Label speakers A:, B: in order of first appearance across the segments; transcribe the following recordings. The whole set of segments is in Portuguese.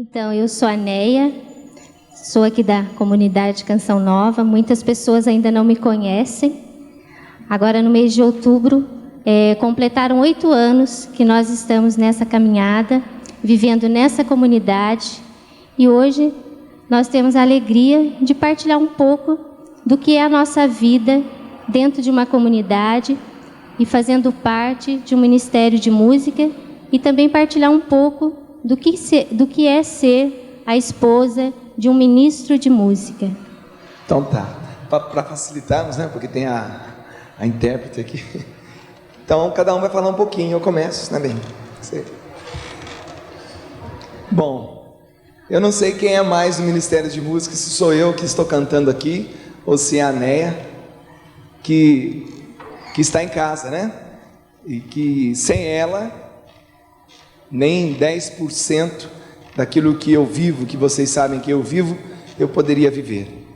A: Então, eu sou a Neia, sou aqui da comunidade Canção Nova. Muitas pessoas ainda não me conhecem. Agora, no mês de outubro, completaram 8 anos que nós estamos nessa caminhada, vivendo nessa comunidade. E hoje nós temos a alegria de partilhar um pouco do que é a nossa vida dentro de uma comunidade e fazendo parte de um ministério de música, e também partilhar um pouco do que é ser a esposa de um ministro de música.
B: Então tá, para facilitarmos, né, porque tem a intérprete aqui. Então cada um vai falar um pouquinho, eu começo, né, bem? Bom, eu não sei quem é mais no ministério de música, se sou eu que estou cantando aqui, ou se é a Neia, que está em casa, né? E que sem ela, nem 10% daquilo que eu vivo, que vocês sabem que eu vivo, eu poderia viver.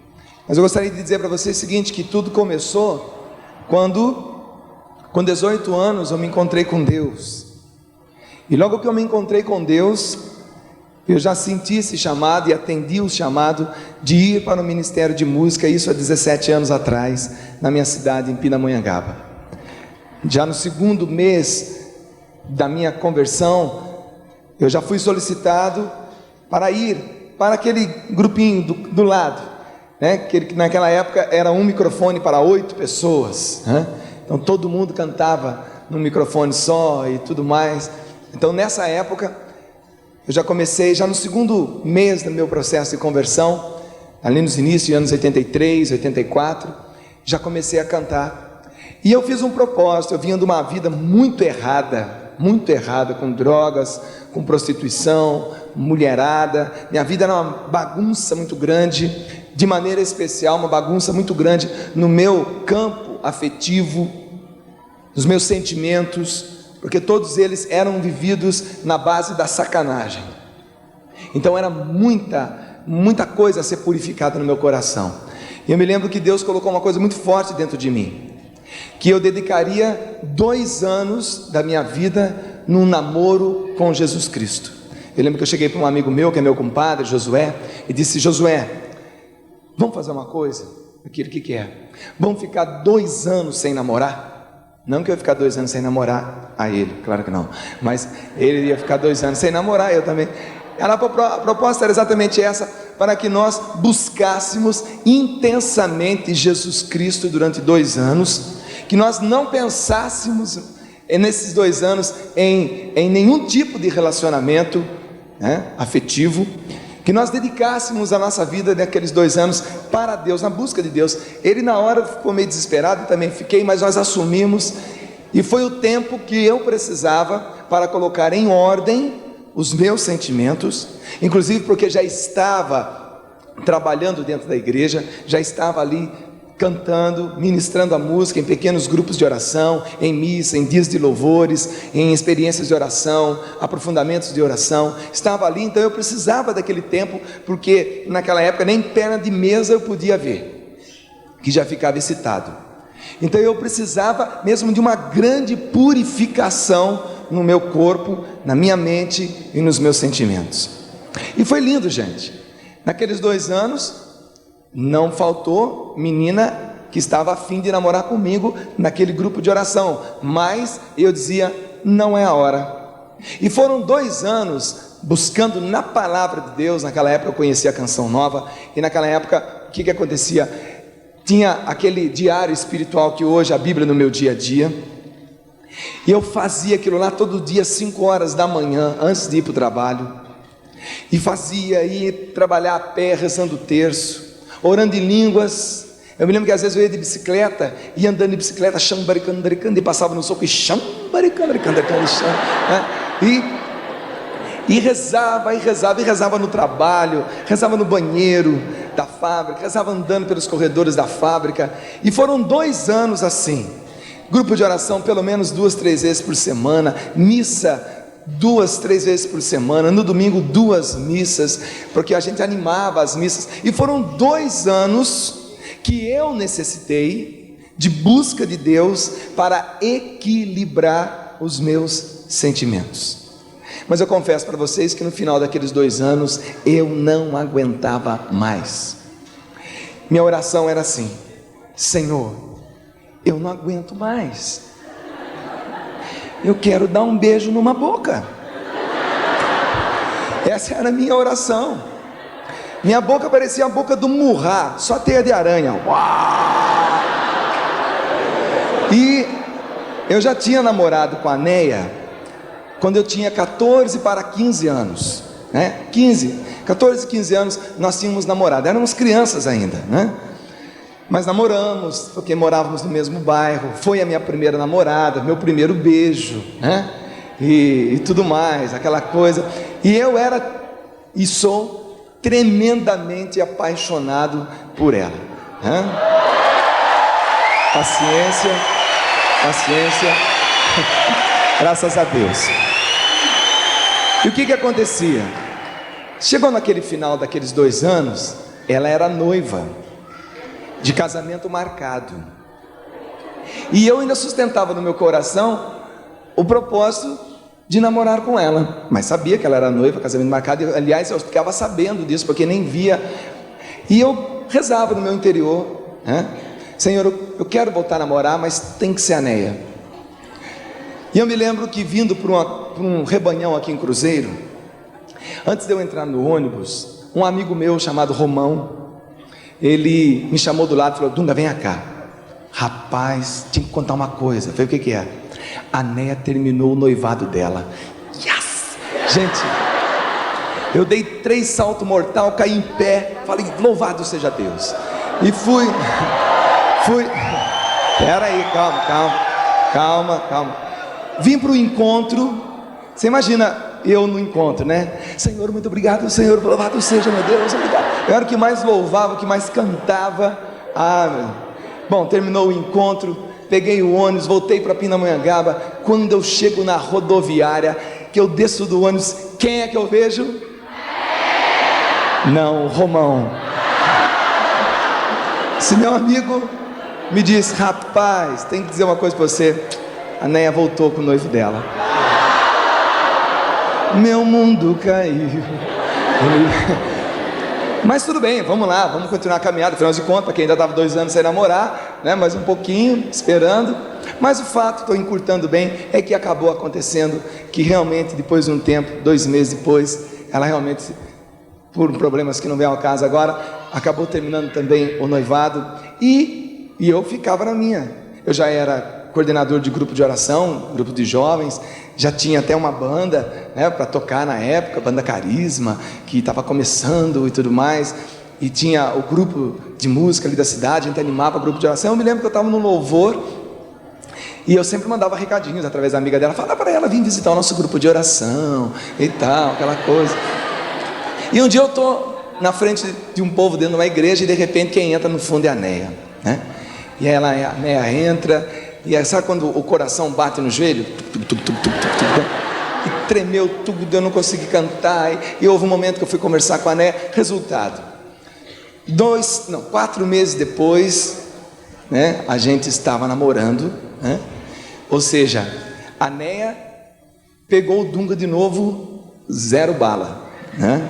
B: Mas eu gostaria de dizer para vocês o seguinte, que tudo começou quando, com 18 anos, eu me encontrei com Deus. E logo que eu me encontrei com Deus, eu já senti esse chamado e atendi o chamado de ir para o Ministério de Música, isso há 17 anos atrás, na minha cidade, em Pindamonhangaba. Já no segundo mês da minha conversão, eu já fui solicitado para ir para aquele grupinho do lado, né? Que naquela época era um microfone para 8 pessoas, né? Então todo mundo cantava num microfone só e tudo mais. Então nessa época, eu já comecei, já no segundo mês do meu processo de conversão, ali nos inícios de anos 83, 84, já comecei a cantar. E eu fiz um propósito, eu vinha de uma vida muito errada, com drogas, com prostituição, mulherada. Minha vida era uma bagunça muito grande, de maneira especial, uma bagunça muito grande no meu campo afetivo, nos meus sentimentos, porque todos eles eram vividos na base da sacanagem. Então era muita coisa a ser purificada no meu coração. E eu me lembro que Deus colocou uma coisa muito forte dentro de mim, que eu dedicaria 2 anos da minha vida num namoro com Jesus Cristo. Eu lembro que eu cheguei para um amigo meu, que é meu compadre, Josué, e disse: Josué, vamos fazer uma coisa? Aquilo que é? Vamos ficar 2 anos sem namorar? Não que eu ia ficar 2 anos sem namorar a ele, claro que não, mas ele ia ficar 2 anos sem namorar, eu também. A proposta era exatamente essa, para que nós buscássemos intensamente Jesus Cristo durante 2 anos, que nós não pensássemos nesses 2 anos em nenhum tipo de relacionamento, né, afetivo, que nós dedicássemos a nossa vida naqueles 2 anos para Deus, na busca de Deus. Ele na hora ficou meio desesperado, também fiquei, mas nós assumimos, e foi o tempo que eu precisava para colocar em ordem os meus sentimentos, inclusive porque já estava trabalhando dentro da igreja, já estava ali cantando, ministrando a música em pequenos grupos de oração, em missa, em dias de louvores, em experiências de oração, aprofundamentos de oração. Estava ali, então eu precisava daquele tempo, porque naquela época nem perna de mesa eu podia ver, que já ficava excitado. Então eu precisava mesmo de uma grande purificação no meu corpo, na minha mente e nos meus sentimentos. E foi lindo, gente. Naqueles 2 anos não faltou menina que estava a fim de namorar comigo naquele grupo de oração, mas eu dizia: não é a hora. E foram 2 anos buscando na palavra de Deus. Naquela época eu conhecia a Canção Nova, e naquela época o que acontecia? Tinha aquele diário espiritual que hoje é a Bíblia no meu dia a dia, e eu fazia aquilo lá todo dia, 5 horas da manhã, antes de ir para o trabalho, e fazia, ia trabalhar a pé, rezando o terço, orando em línguas. Eu me lembro que às vezes eu ia de bicicleta, ia andando de bicicleta, chambaricando, e passava no soco, e chambaricando, e rezava no trabalho, rezava no banheiro da fábrica, rezava andando pelos corredores da fábrica. E foram 2 anos assim, grupo de oração pelo menos 2, 3 vezes por semana, missa 2, 3 vezes por semana, no domingo 2 missas, porque a gente animava as missas. E foram 2 anos que eu necessitei de busca de Deus para equilibrar os meus sentimentos. Mas eu confesso para vocês que no final daqueles 2 anos eu não aguentava mais. Minha oração era assim: Senhor, eu não aguento mais, eu quero dar um beijo numa boca. Essa era a minha oração. Minha boca parecia a boca do Murrá, só teia de aranha. Uau! E eu já tinha namorado com a Neia quando eu tinha 14 para 15 anos, né? 14, 15 anos nós tínhamos namorado, éramos crianças ainda, né? Mas namoramos, porque morávamos no mesmo bairro, foi a minha primeira namorada, meu primeiro beijo, né? E tudo mais, aquela coisa. E eu era e sou tremendamente apaixonado por ela, né? Paciência, graças a Deus. E o que acontecia? Chegou naquele final daqueles 2 anos, ela era noiva, de casamento marcado, e eu ainda sustentava no meu coração o propósito de namorar com ela, mas sabia que ela era noiva, casamento marcado, e, aliás, eu ficava sabendo disso, porque nem via, e eu rezava no meu interior, né? Senhor, eu quero voltar a namorar, mas tem que ser a Neia. E eu me lembro que vindo para um rebanhão aqui em Cruzeiro, antes de eu entrar no ônibus, um amigo meu chamado Romão, ele me chamou do lado e falou: Dunga, vem cá. Rapaz, tinha que contar uma coisa. Eu falei: o que é? A Neia terminou o noivado dela. Yes! Gente, eu dei 3 saltos mortais, caí em pé, falei: louvado seja Deus. E fui. Peraí, calma. Vim para o encontro. Você imagina eu no encontro, né? Senhor, muito obrigado, Senhor, louvado seja meu Deus, obrigado. Eu era o que mais louvava, o que mais cantava. Bom, terminou o encontro, peguei o ônibus, voltei para Pindamonhangaba. Quando eu chego na rodoviária, que eu desço do ônibus, quem é que eu vejo? Não, Romão. Esse meu amigo me disse: rapaz, tem que dizer uma coisa para você, a Neia voltou com o noivo dela. Meu mundo caiu. Mas tudo bem, vamos lá, vamos continuar a caminhada. Afinal de contas, quem ainda estava 2 anos sem namorar, né, mais um pouquinho, esperando. Mas o fato, estou encurtando bem, é que acabou acontecendo que realmente, depois de um tempo, 2 meses depois, ela realmente, por problemas que não vêm ao caso agora, acabou terminando também o noivado. E eu ficava na minha. Eu já era coordenador de grupo de oração, grupo de jovens, já tinha até uma banda, né, para tocar na época, banda Carisma, que estava começando e tudo mais, e tinha o grupo de música ali da cidade, a gente animava o grupo de oração. Eu me lembro que eu estava no louvor, e eu sempre mandava recadinhos através da amiga dela, falar para ela vir visitar o nosso grupo de oração, e tal, aquela coisa. E um dia eu estou na frente de um povo dentro de uma igreja, e de repente quem entra no fundo é a Neia, né? E a Neia entra, e sabe quando o coração bate no joelho? E tremeu tudo, eu não consegui cantar. E houve um momento que eu fui conversar com a Neia. Resultado: 4 meses depois, né, a gente estava namorando, né? Ou seja, a Neia pegou o Dunga de novo, 0 bala, né?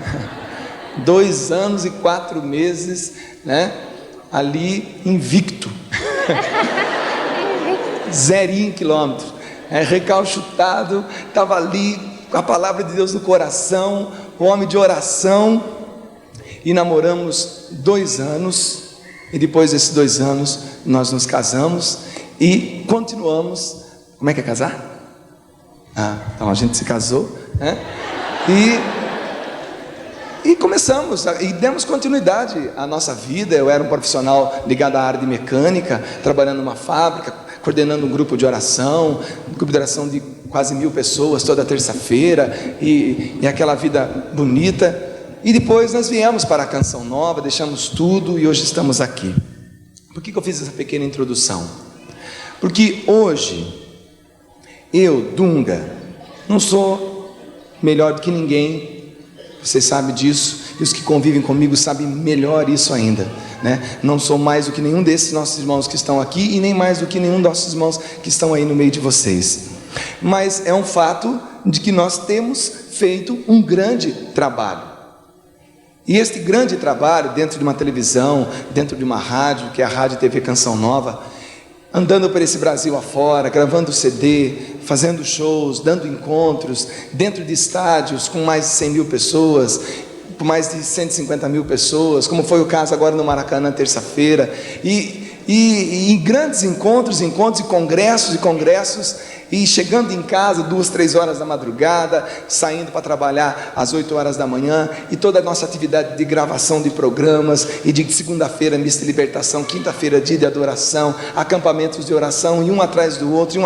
B: 2 anos e 4 meses, né, ali invicto. 0 quilômetros, recalchutado, estava ali com a palavra de Deus no coração, homem de oração. E namoramos 2 anos, e depois desses 2 anos nós nos casamos e continuamos. Como é que é casar? Então a gente se casou, né? E começamos, e demos continuidade à nossa vida. Eu era um profissional ligado à área de mecânica, trabalhando numa fábrica, coordenando um grupo de oração de quase 1000 pessoas toda terça-feira, e aquela vida bonita. E depois nós viemos para a Canção Nova, deixamos tudo e hoje estamos aqui. Por que eu fiz essa pequena introdução? Porque hoje, eu, Dunga, não sou melhor do que ninguém. Vocês sabem disso, e os que convivem comigo sabem melhor isso ainda, né? Não sou mais do que nenhum desses nossos irmãos que estão aqui, e nem mais do que nenhum dos nossos irmãos que estão aí no meio de vocês. Mas é um fato de que nós temos feito um grande trabalho. E este grande trabalho, dentro de uma televisão, dentro de uma rádio, que é a Rádio TV Canção Nova, andando por esse Brasil afora, gravando CD, fazendo shows, dando encontros, dentro de estádios com mais de 100 mil pessoas, com mais de 150 mil pessoas, como foi o caso agora no Maracanã, terça-feira, e grandes encontros e congressos, e chegando em casa 2, 3 horas da madrugada, saindo para trabalhar às 8 horas da manhã, e toda a nossa atividade de gravação de programas, e de segunda-feira missa de libertação, quinta-feira dia de adoração, acampamentos de oração, e um atrás do outro.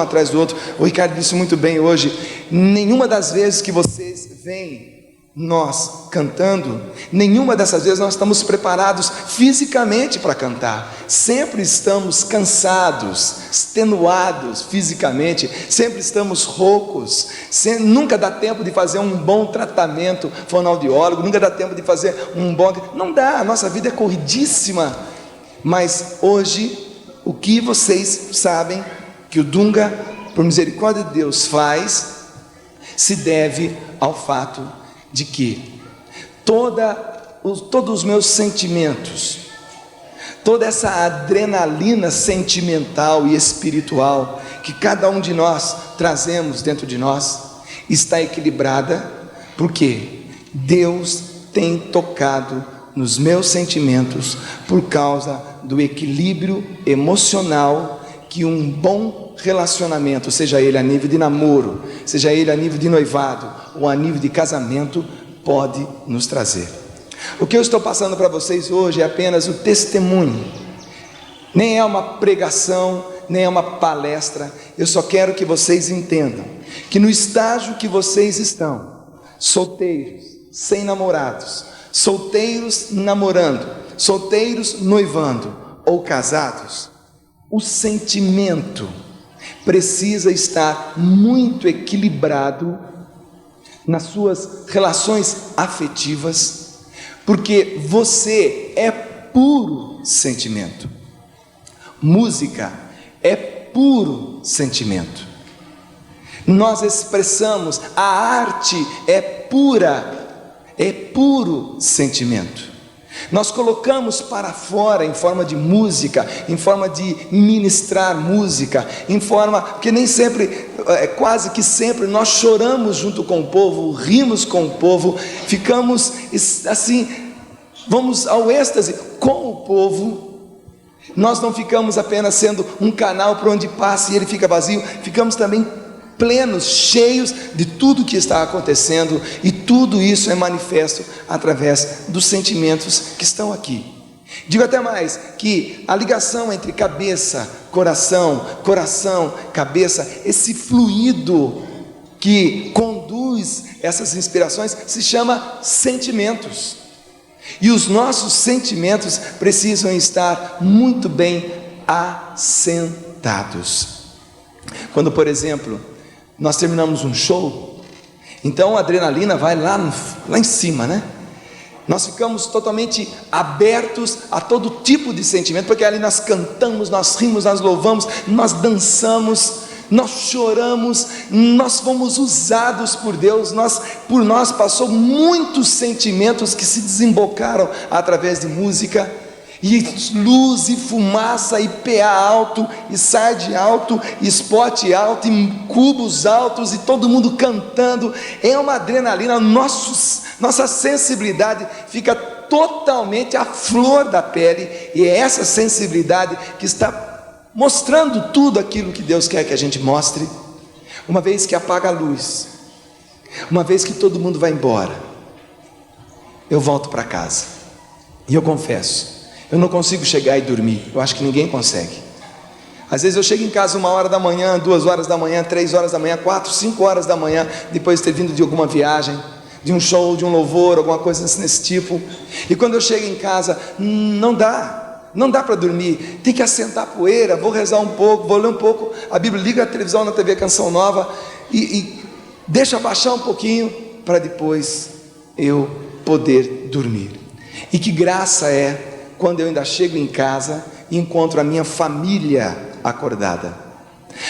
B: O Ricardo disse muito bem hoje, nenhuma das vezes que vocês veem nós cantando, nenhuma dessas vezes nós estamos preparados fisicamente para cantar. Sempre estamos cansados, extenuados fisicamente, sempre estamos roucos, nunca dá tempo de fazer um bom tratamento fonoaudiólogo, nunca dá tempo de fazer não dá, a nossa vida é corridíssima. Mas hoje, o que vocês sabem que o Dunga, por misericórdia de Deus, faz, se deve ao fato de que todos os meus sentimentos, toda essa adrenalina sentimental e espiritual que cada um de nós trazemos dentro de nós, está equilibrada, porque Deus tem tocado nos meus sentimentos por causa do equilíbrio emocional que um bom relacionamento, seja ele a nível de namoro, seja ele a nível de noivado ou a nível de casamento, pode nos trazer. O que eu estou passando para vocês hoje é apenas o testemunho, nem é uma pregação, nem é uma palestra. Eu só quero que vocês entendam que no estágio que vocês estão, solteiros, sem namorados, solteiros namorando, solteiros noivando ou casados, o sentimento precisa estar muito equilibrado nas suas relações afetivas, porque você é puro sentimento. Música é puro sentimento. Nós expressamos, a arte é puro sentimento. Nós colocamos para fora em forma de música, em forma de ministrar música, em forma que nem sempre, quase que sempre nós choramos junto com o povo, rimos com o povo, ficamos assim, vamos ao êxtase com o povo. Nós não ficamos apenas sendo um canal por onde passa e ele fica vazio, ficamos também plenos, cheios de tudo que está acontecendo, e tudo isso é manifesto através dos sentimentos que estão aqui. Digo até mais, que a ligação entre cabeça, coração, cabeça, esse fluido que conduz essas inspirações, se chama sentimentos, e os nossos sentimentos precisam estar muito bem assentados. Quando, por exemplo, nós terminamos um show, então a adrenalina vai lá em cima, né? Nós ficamos totalmente abertos a todo tipo de sentimento, porque ali nós cantamos, nós rimos, nós louvamos, nós dançamos, nós choramos, nós fomos usados por Deus, por nós passou muitos sentimentos que se desembocaram através de música, e luz, e fumaça, e PA alto, e side alto, e spot alto, e cubos altos, e todo mundo cantando. É uma adrenalina, nossa sensibilidade fica totalmente à flor da pele, e é essa sensibilidade que está mostrando tudo aquilo que Deus quer que a gente mostre. Uma vez que apaga a luz, uma vez que todo mundo vai embora, eu volto para casa, e eu confesso, eu não consigo chegar e dormir. Eu acho que ninguém consegue. Às vezes eu chego em casa 1 hora da manhã, 2 horas da manhã, 3 horas da manhã, 4, 5 horas da manhã, depois de ter vindo de alguma viagem, de um show, de um louvor, alguma coisa desse tipo. E quando eu chego em casa, não dá para dormir. Tem que assentar poeira, vou rezar um pouco, vou ler um pouco a Bíblia, liga a televisão na TV Canção Nova e deixa baixar um pouquinho para depois eu poder dormir. E que graça é quando eu ainda chego em casa e encontro a minha família acordada,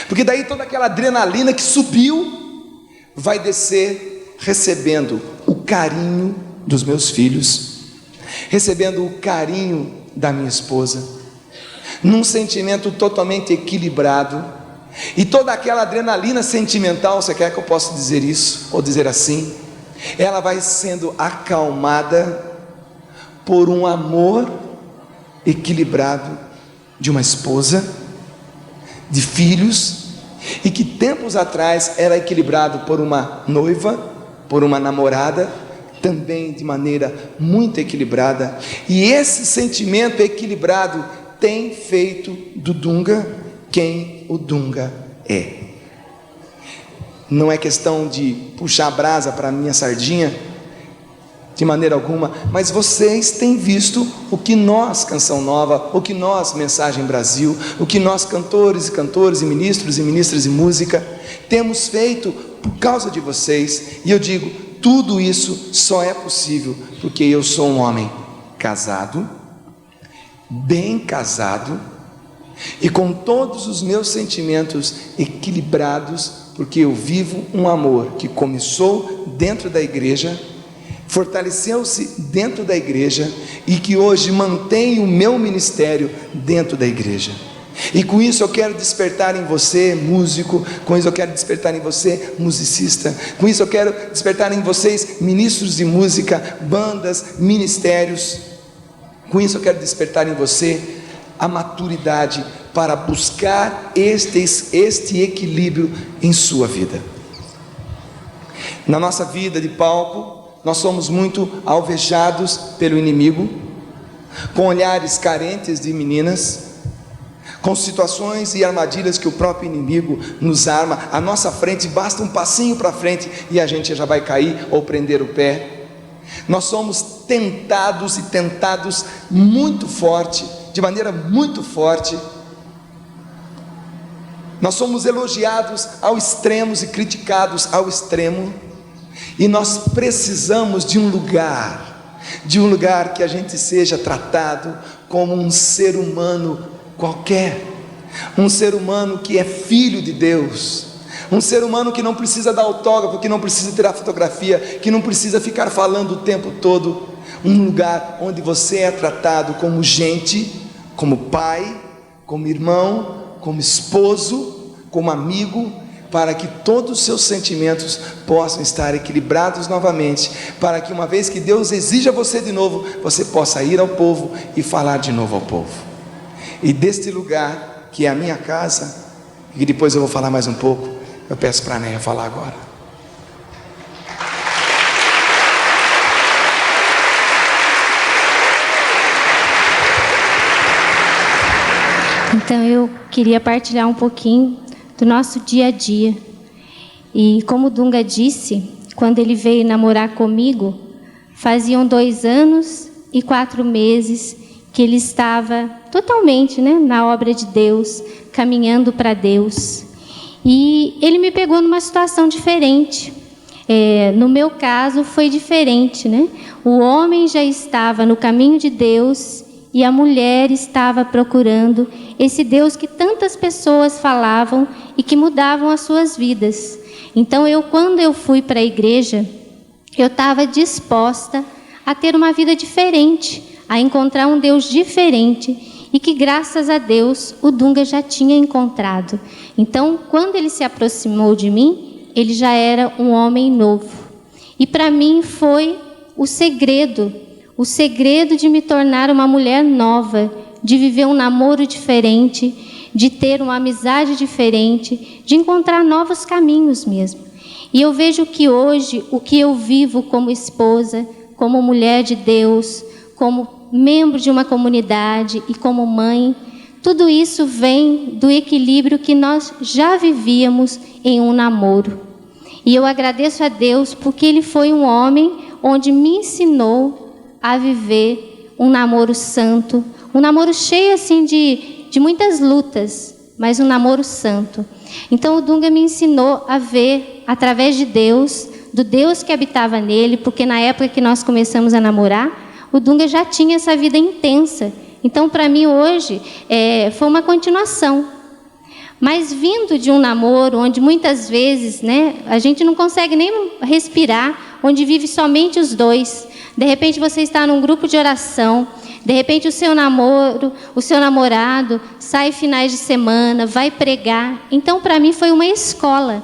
B: porque daí toda aquela adrenalina que subiu vai descer recebendo o carinho dos meus filhos, recebendo o carinho da minha esposa, num sentimento totalmente equilibrado, e toda aquela adrenalina sentimental, você quer que eu possa dizer isso, ou dizer assim, ela vai sendo acalmada por um amor equilibrado de uma esposa, de filhos, e que tempos atrás era equilibrado por uma noiva, por uma namorada, também de maneira muito equilibrada. E esse sentimento equilibrado tem feito do Dunga quem o Dunga é. Não é questão de puxar a brasa para a minha sardinha, de maneira alguma, mas vocês têm visto o que nós, Canção Nova, o que nós, Mensagem Brasil, o que nós, cantores e ministros e ministras de música, temos feito por causa de vocês. E eu digo, tudo isso só é possível porque eu sou um homem casado, bem casado, e com todos os meus sentimentos equilibrados, porque eu vivo um amor que começou dentro da igreja, fortaleceu-se dentro da igreja, e que hoje mantém o meu ministério dentro da igreja. E com isso eu quero despertar em você, músico, com isso eu quero despertar em você, musicista, com isso eu quero despertar em vocês, ministros de música, bandas, ministérios, com isso eu quero despertar em você a maturidade para buscar este equilíbrio em sua vida. Na nossa vida de palco, nós somos muito alvejados pelo inimigo, com olhares carentes de meninas, com situações e armadilhas que o próprio inimigo nos arma. À nossa frente, basta um passinho para frente e a gente já vai cair ou prender o pé. Nós somos tentados muito forte, de maneira muito forte. Nós somos elogiados ao extremo e criticados ao extremo. E nós precisamos de um lugar que a gente seja tratado como um ser humano qualquer, um ser humano que é filho de Deus, um ser humano que não precisa dar autógrafo, que não precisa tirar fotografia, que não precisa ficar falando o tempo todo, um lugar onde você é tratado como gente, como pai, como irmão, como esposo, como amigo, para que todos os seus sentimentos possam estar equilibrados novamente, para que uma vez que Deus exija você de novo, você possa ir ao povo e falar de novo ao povo. E deste lugar, que é a minha casa, e depois eu vou falar mais um pouco, eu peço para a Néia falar agora.
A: Então eu queria partilhar um pouquinho do nosso dia a dia. E como o Dunga disse, quando ele veio namorar comigo, faziam 2 anos e 4 meses que ele estava totalmente, na obra de Deus, caminhando para Deus. E ele me pegou numa situação diferente. No meu caso foi diferente, O homem já estava no caminho de Deus e a mulher estava procurando esse Deus que tantas pessoas falavam e que mudavam as suas vidas. Então quando eu fui para a igreja, eu estava disposta a ter uma vida diferente, a encontrar um Deus diferente, e que graças a Deus o Dunga já tinha encontrado. Então quando ele se aproximou de mim, ele já era um homem novo. E para mim foi o segredo de me tornar uma mulher nova, de viver um namoro diferente, de ter uma amizade diferente, de encontrar novos caminhos mesmo. E eu vejo que hoje, o que eu vivo como esposa, como mulher de Deus, como membro de uma comunidade e como mãe, tudo isso vem do equilíbrio que nós já vivíamos em um namoro. E eu agradeço a Deus porque Ele foi um homem onde me ensinou a viver um namoro santo, um namoro cheio assim de muitas lutas, mas um namoro santo. Então o Dunga me ensinou a ver através de Deus, do Deus que habitava nele, porque na época que nós começamos a namorar, o Dunga já tinha essa vida intensa. Então para mim hoje foi uma continuação. Mas vindo de um namoro onde muitas vezes, né, a gente não consegue nem respirar, onde vive somente os dois. De repente você está num grupo de oração, de repente o seu namorado sai finais de semana, vai pregar. Então para mim foi uma escola.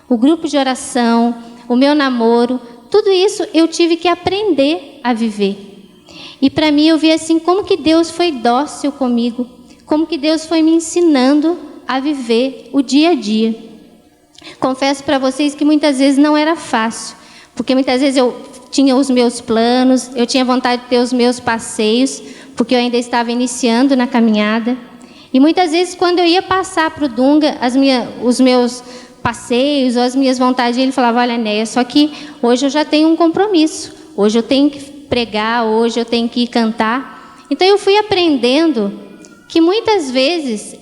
A: O grupo de oração, o meu namoro, tudo isso eu tive que aprender a viver. E para mim eu vi assim como que Deus foi dócil comigo, como que Deus foi me ensinando a viver o dia a dia. Confesso para vocês que muitas vezes não era fácil, porque muitas vezes eu tinha os meus planos, eu tinha vontade de ter os meus passeios, porque eu ainda estava iniciando na caminhada. E muitas vezes quando eu ia passar para o Dunga os meus passeios ou as minhas vontades, ele falava: olha, Néia, só que hoje eu já tenho um compromisso, hoje eu tenho que pregar, hoje eu tenho que cantar. Então eu fui aprendendo que muitas vezes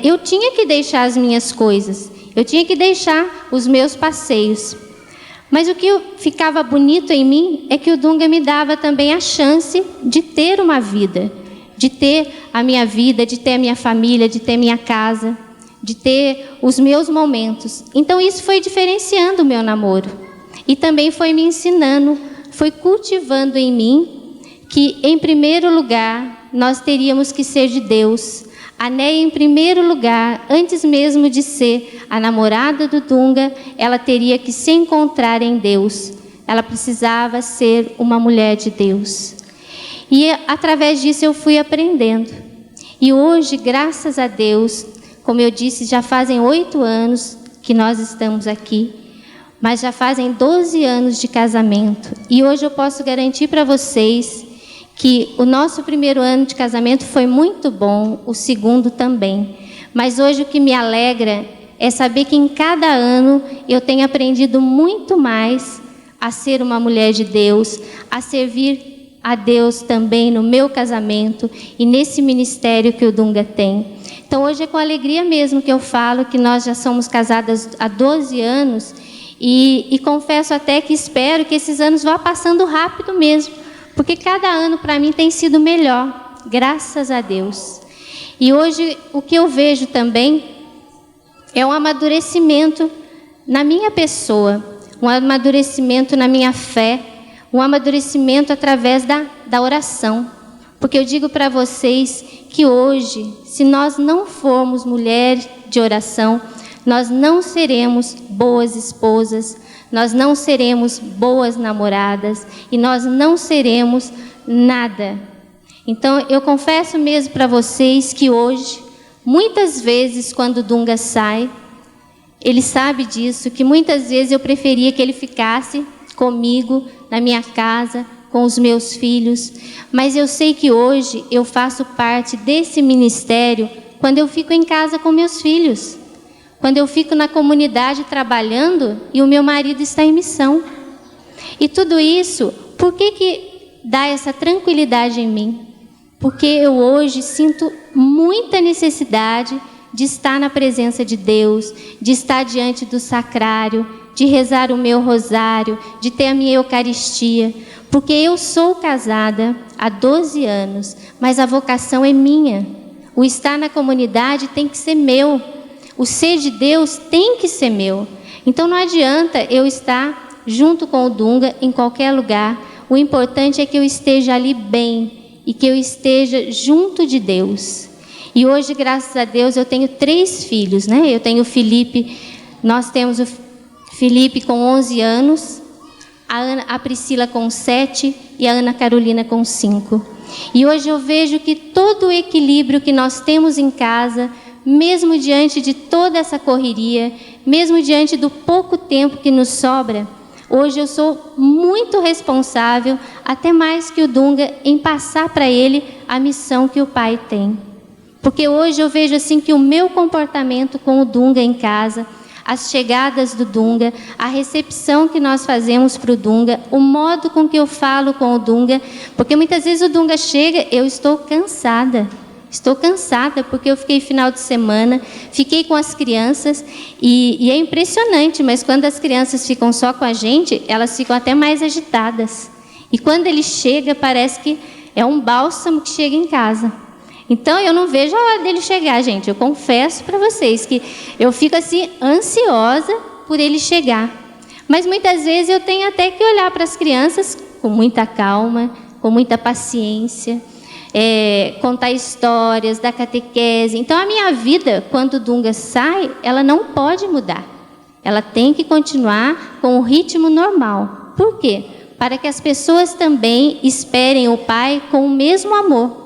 A: eu tinha que deixar as minhas coisas, eu tinha que deixar os meus passeios. Mas o que ficava bonito em mim é que o Dunga me dava também a chance de ter uma vida, de ter a minha vida, de ter a minha família, de ter minha casa, de ter os meus momentos. Então isso foi diferenciando o meu namoro. E também foi me ensinando, foi cultivando em mim que, em primeiro lugar, nós teríamos que ser de Deus. A Néia, em primeiro lugar, antes mesmo de ser a namorada do Dunga, ela teria que se encontrar em Deus. Ela precisava ser uma mulher de Deus. E através disso eu fui aprendendo. E hoje, graças a Deus, como eu disse, já fazem 8 anos que nós estamos aqui, mas já fazem 12 anos de casamento. E hoje eu posso garantir para vocês que o nosso primeiro ano de casamento foi muito bom, o segundo também. Mas hoje o que me alegra é saber que em cada ano eu tenho aprendido muito mais a ser uma mulher de Deus, a servir a Deus também no meu casamento e nesse ministério que o Dunga tem. Então hoje é com alegria mesmo que eu falo que nós já somos casadas há 12 anos e confesso até que espero que esses anos vá passando rápido mesmo. Porque cada ano para mim tem sido melhor, graças a Deus. E hoje o que eu vejo também é um amadurecimento na minha pessoa, um amadurecimento na minha fé, um amadurecimento através da oração. Porque eu digo para vocês que hoje, se nós não formos mulheres de oração, nós não seremos boas esposas, nós não seremos boas namoradas e nós não seremos nada. Então, eu confesso mesmo para vocês que hoje, muitas vezes, quando o Dunga sai, ele sabe disso, que muitas vezes eu preferia que ele ficasse comigo, na minha casa, com os meus filhos. Mas eu sei que hoje eu faço parte desse ministério quando eu fico em casa com meus filhos. Quando eu fico na comunidade trabalhando e o meu marido está em missão. E tudo isso, por que dá essa tranquilidade em mim? Porque eu hoje sinto muita necessidade de estar na presença de Deus, de estar diante do sacrário, de rezar o meu rosário, de ter a minha Eucaristia. Porque eu sou casada há 12 anos, mas a vocação é minha. O estar na comunidade tem que ser meu. O ser de Deus tem que ser meu. Então não adianta eu estar junto com o Dunga em qualquer lugar. O importante é que eu esteja ali bem e que eu esteja junto de Deus. E hoje, graças a Deus, eu tenho 3 filhos, né? Eu tenho o Felipe, nós temos o Felipe com 11 anos, a Priscila com 7 e a Ana Carolina com 5. E hoje eu vejo que todo o equilíbrio que nós temos em casa, mesmo diante de toda essa correria, mesmo diante do pouco tempo que nos sobra, hoje eu sou muito responsável, até mais que o Dunga, em passar para ele a missão que o pai tem. Porque hoje eu vejo assim que o meu comportamento com o Dunga em casa, as chegadas do Dunga, a recepção que nós fazemos para o Dunga, o modo com que eu falo com o Dunga, porque muitas vezes o Dunga chega, eu estou cansada. Estou cansada porque eu fiquei final de semana, fiquei com as crianças e é impressionante, mas quando as crianças ficam só com a gente, elas ficam até mais agitadas. E quando ele chega, parece que é um bálsamo que chega em casa. Então eu não vejo a hora dele chegar, gente. Eu confesso para vocês que eu fico assim ansiosa por ele chegar. Mas muitas vezes eu tenho até que olhar para as crianças com muita calma, com muita paciência, contar histórias, dar catequese. Então a minha vida, quando o Dunga sai, ela não pode mudar. Ela tem que continuar com o ritmo normal. Por quê? Para que as pessoas também esperem o Pai com o mesmo amor,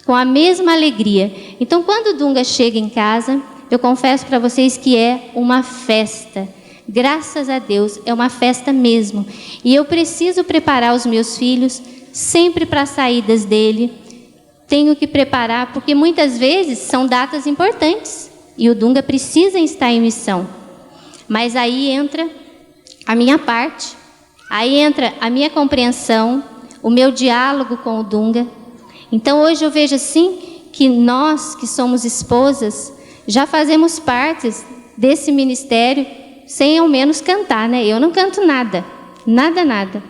A: com a mesma alegria. Então, quando o Dunga chega em casa, eu confesso para vocês que é uma festa. Graças a Deus, é uma festa mesmo. E eu preciso preparar os meus filhos sempre para as saídas dele. Tenho que preparar, porque muitas vezes são datas importantes e o Dunga precisa estar em missão. Mas aí entra a minha parte, aí entra a minha compreensão, o meu diálogo com o Dunga. Então hoje eu vejo assim que nós que somos esposas já fazemos parte desse ministério sem ao menos cantar, né? Eu não canto nada, nada.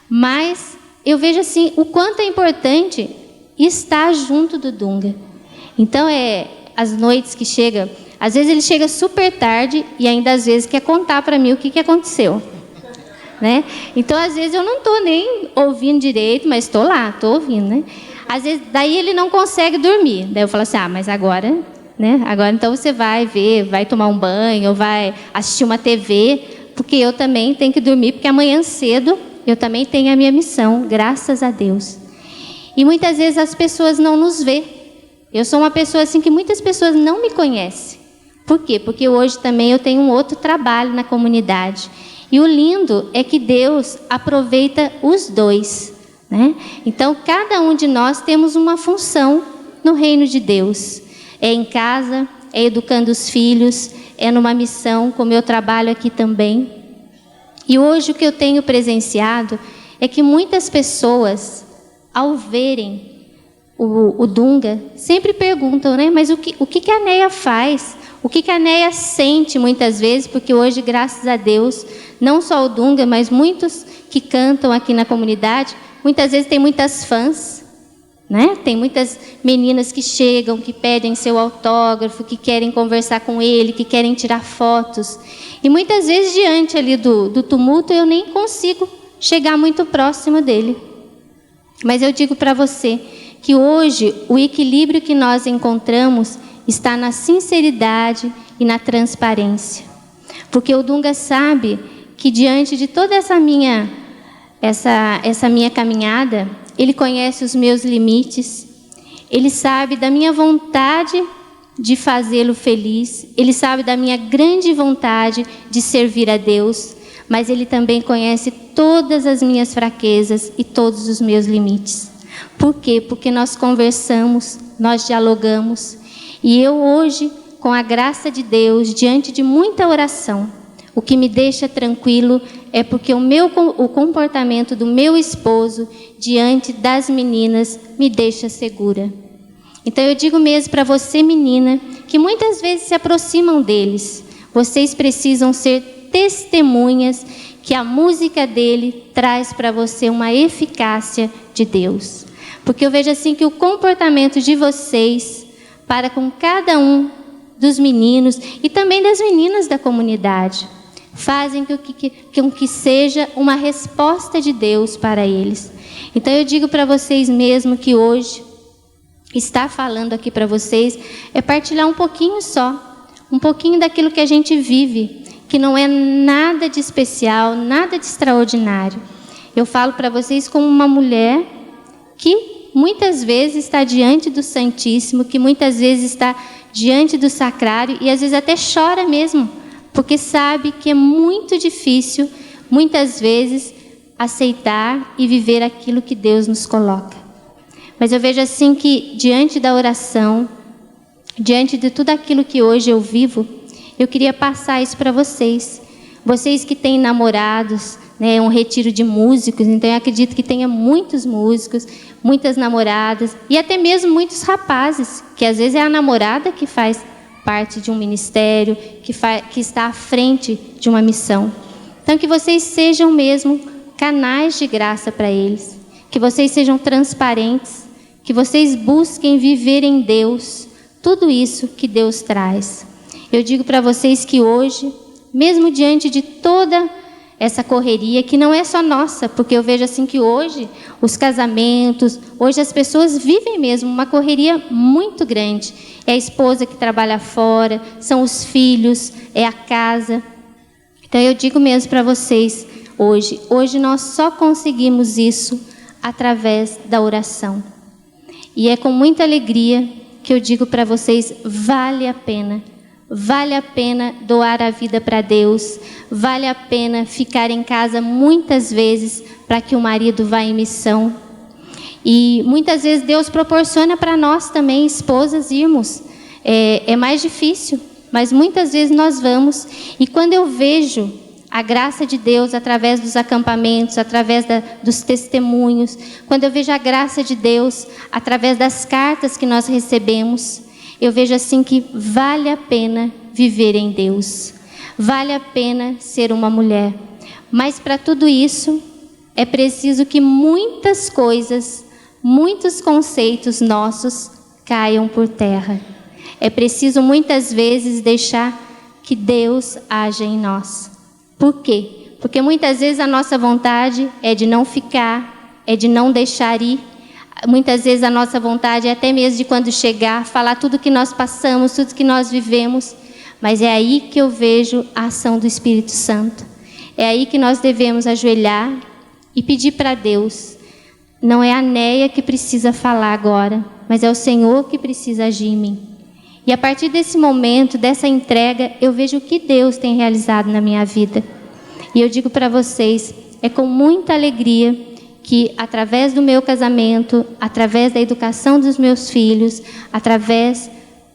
A: Mas eu vejo assim o quanto é importante estar junto do Dunga. Então as noites que chega, às vezes ele chega super tarde e ainda às vezes quer contar para mim o que aconteceu. Né? Então às vezes eu não estou nem ouvindo direito, mas estou lá, estou ouvindo, né? Às vezes, daí ele não consegue dormir. Daí eu falo assim, mas agora, né? Agora então você vai ver, vai tomar um banho, ou vai assistir uma TV, porque eu também tenho que dormir, porque amanhã cedo eu também tenho a minha missão, graças a Deus. E muitas vezes as pessoas não nos vê. Eu sou uma pessoa assim que muitas pessoas não me conhecem. Por quê? Porque hoje também eu tenho um outro trabalho na comunidade. E o lindo é que Deus aproveita os dois. Né? Então, cada um de nós temos uma função no reino de Deus. É em casa, é educando os filhos, é numa missão, como eu trabalho aqui também. E hoje o que eu tenho presenciado é que muitas pessoas, ao verem o Dunga, sempre perguntam, né? Mas o que a Neia faz? O que a Neia sente muitas vezes? Porque hoje, graças a Deus, não só o Dunga, mas muitos que cantam aqui na comunidade, muitas vezes tem muitas fãs, né? Tem muitas meninas que chegam, que pedem seu autógrafo, que querem conversar com ele, que querem tirar fotos. E muitas vezes, diante ali do tumulto, eu nem consigo chegar muito próximo dele. Mas eu digo para você que hoje o equilíbrio que nós encontramos está na sinceridade e na transparência. Porque o Dunga sabe que diante de toda essa minha caminhada, ele conhece os meus limites, ele sabe da minha vontade de fazê-lo feliz, ele sabe da minha grande vontade de servir a Deus, mas ele também conhece todas as minhas fraquezas e todos os meus limites. Por quê? Porque nós conversamos, nós dialogamos, e eu hoje, com a graça de Deus, diante de muita oração, o que me deixa tranquilo é porque o comportamento do meu esposo diante das meninas me deixa segura. Então eu digo mesmo para você, menina, que muitas vezes se aproximam deles. Vocês precisam ser testemunhas que a música dele traz para você uma eficácia de Deus. Porque eu vejo assim que o comportamento de vocês para com cada um dos meninos e também das meninas da comunidade fazem com que seja uma resposta de Deus para eles. Então eu digo para vocês mesmo que hoje estar falando aqui para vocês é partilhar um pouquinho só, um pouquinho daquilo que a gente vive, que não é nada de especial, nada de extraordinário. Eu falo para vocês como uma mulher que muitas vezes está diante do Santíssimo, que muitas vezes está diante do Sacrário e às vezes até chora mesmo, porque sabe que é muito difícil, muitas vezes, aceitar e viver aquilo que Deus nos coloca. Mas eu vejo assim que, diante da oração, diante de tudo aquilo que hoje eu vivo, eu queria passar isso para vocês. Vocês que têm namorados, né, um retiro de músicos, então eu acredito que tenha muitos músicos, muitas namoradas, e até mesmo muitos rapazes, que às vezes é a namorada que faz parte de um ministério, que está à frente de uma missão. Então, que vocês sejam mesmo canais de graça para eles, que vocês sejam transparentes, que vocês busquem viver em Deus tudo isso que Deus traz. Eu digo para vocês que hoje, mesmo diante de toda essa correria, que não é só nossa, porque eu vejo assim que hoje os casamentos, hoje as pessoas vivem mesmo uma correria muito grande. É a esposa que trabalha fora, são os filhos, é a casa. Então eu digo mesmo para vocês, hoje nós só conseguimos isso através da oração. E é com muita alegria que eu digo para vocês, vale a pena doar a vida para Deus, vale a pena ficar em casa muitas vezes para que o marido vá em missão. E muitas vezes Deus proporciona para nós também, esposas, irmos. É mais difícil, mas muitas vezes nós vamos. E quando eu vejo a graça de Deus através dos acampamentos, através dos testemunhos, quando eu vejo a graça de Deus através das cartas que nós recebemos, eu vejo assim que vale a pena viver em Deus, vale a pena ser uma mulher. Mas para tudo isso, é preciso que muitas coisas, muitos conceitos nossos caiam por terra. É preciso muitas vezes deixar que Deus haja em nós. Por quê? Porque muitas vezes a nossa vontade é de não ficar, é de não deixar ir. Muitas vezes a nossa vontade é até mesmo de quando chegar, falar tudo que nós passamos, tudo que nós vivemos. Mas é aí que eu vejo a ação do Espírito Santo. É aí que nós devemos ajoelhar e pedir para Deus. Não é a Neia que precisa falar agora, mas é o Senhor que precisa agir em mim. E a partir desse momento, dessa entrega, eu vejo o que Deus tem realizado na minha vida. E eu digo para vocês, é com muita alegria que através do meu casamento, através da educação dos meus filhos, através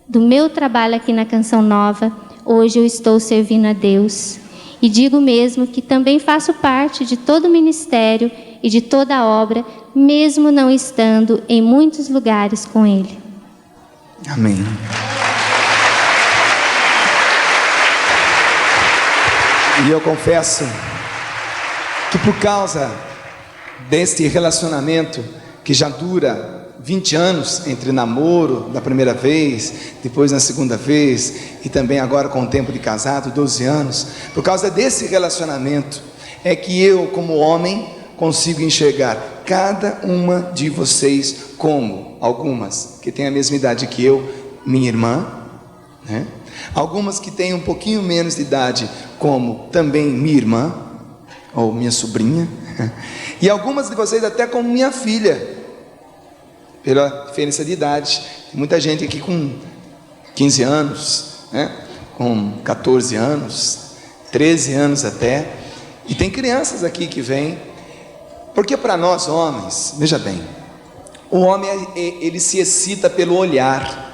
A: do meu trabalho aqui na Canção Nova, hoje eu estou servindo a Deus. E digo mesmo que também faço parte de todo o ministério e de toda a obra, mesmo não estando em muitos lugares com Ele.
B: Amém. E eu confesso que por causa deste relacionamento que já dura 20 anos, entre namoro da primeira vez, depois na segunda vez e também agora com o tempo de casado, 12 anos, por causa desse relacionamento é que eu, como homem, consigo enxergar cada uma de vocês como algumas que têm a mesma idade que eu, minha irmã, né? Algumas que têm um pouquinho menos de idade, como também minha irmã ou minha sobrinha, e algumas de vocês até como minha filha, pela diferença de idade. Tem muita gente aqui com 15 anos, né? Com 14 anos, 13 anos até, e tem crianças aqui que vêm, porque para nós homens, veja bem, o homem ele se excita pelo olhar,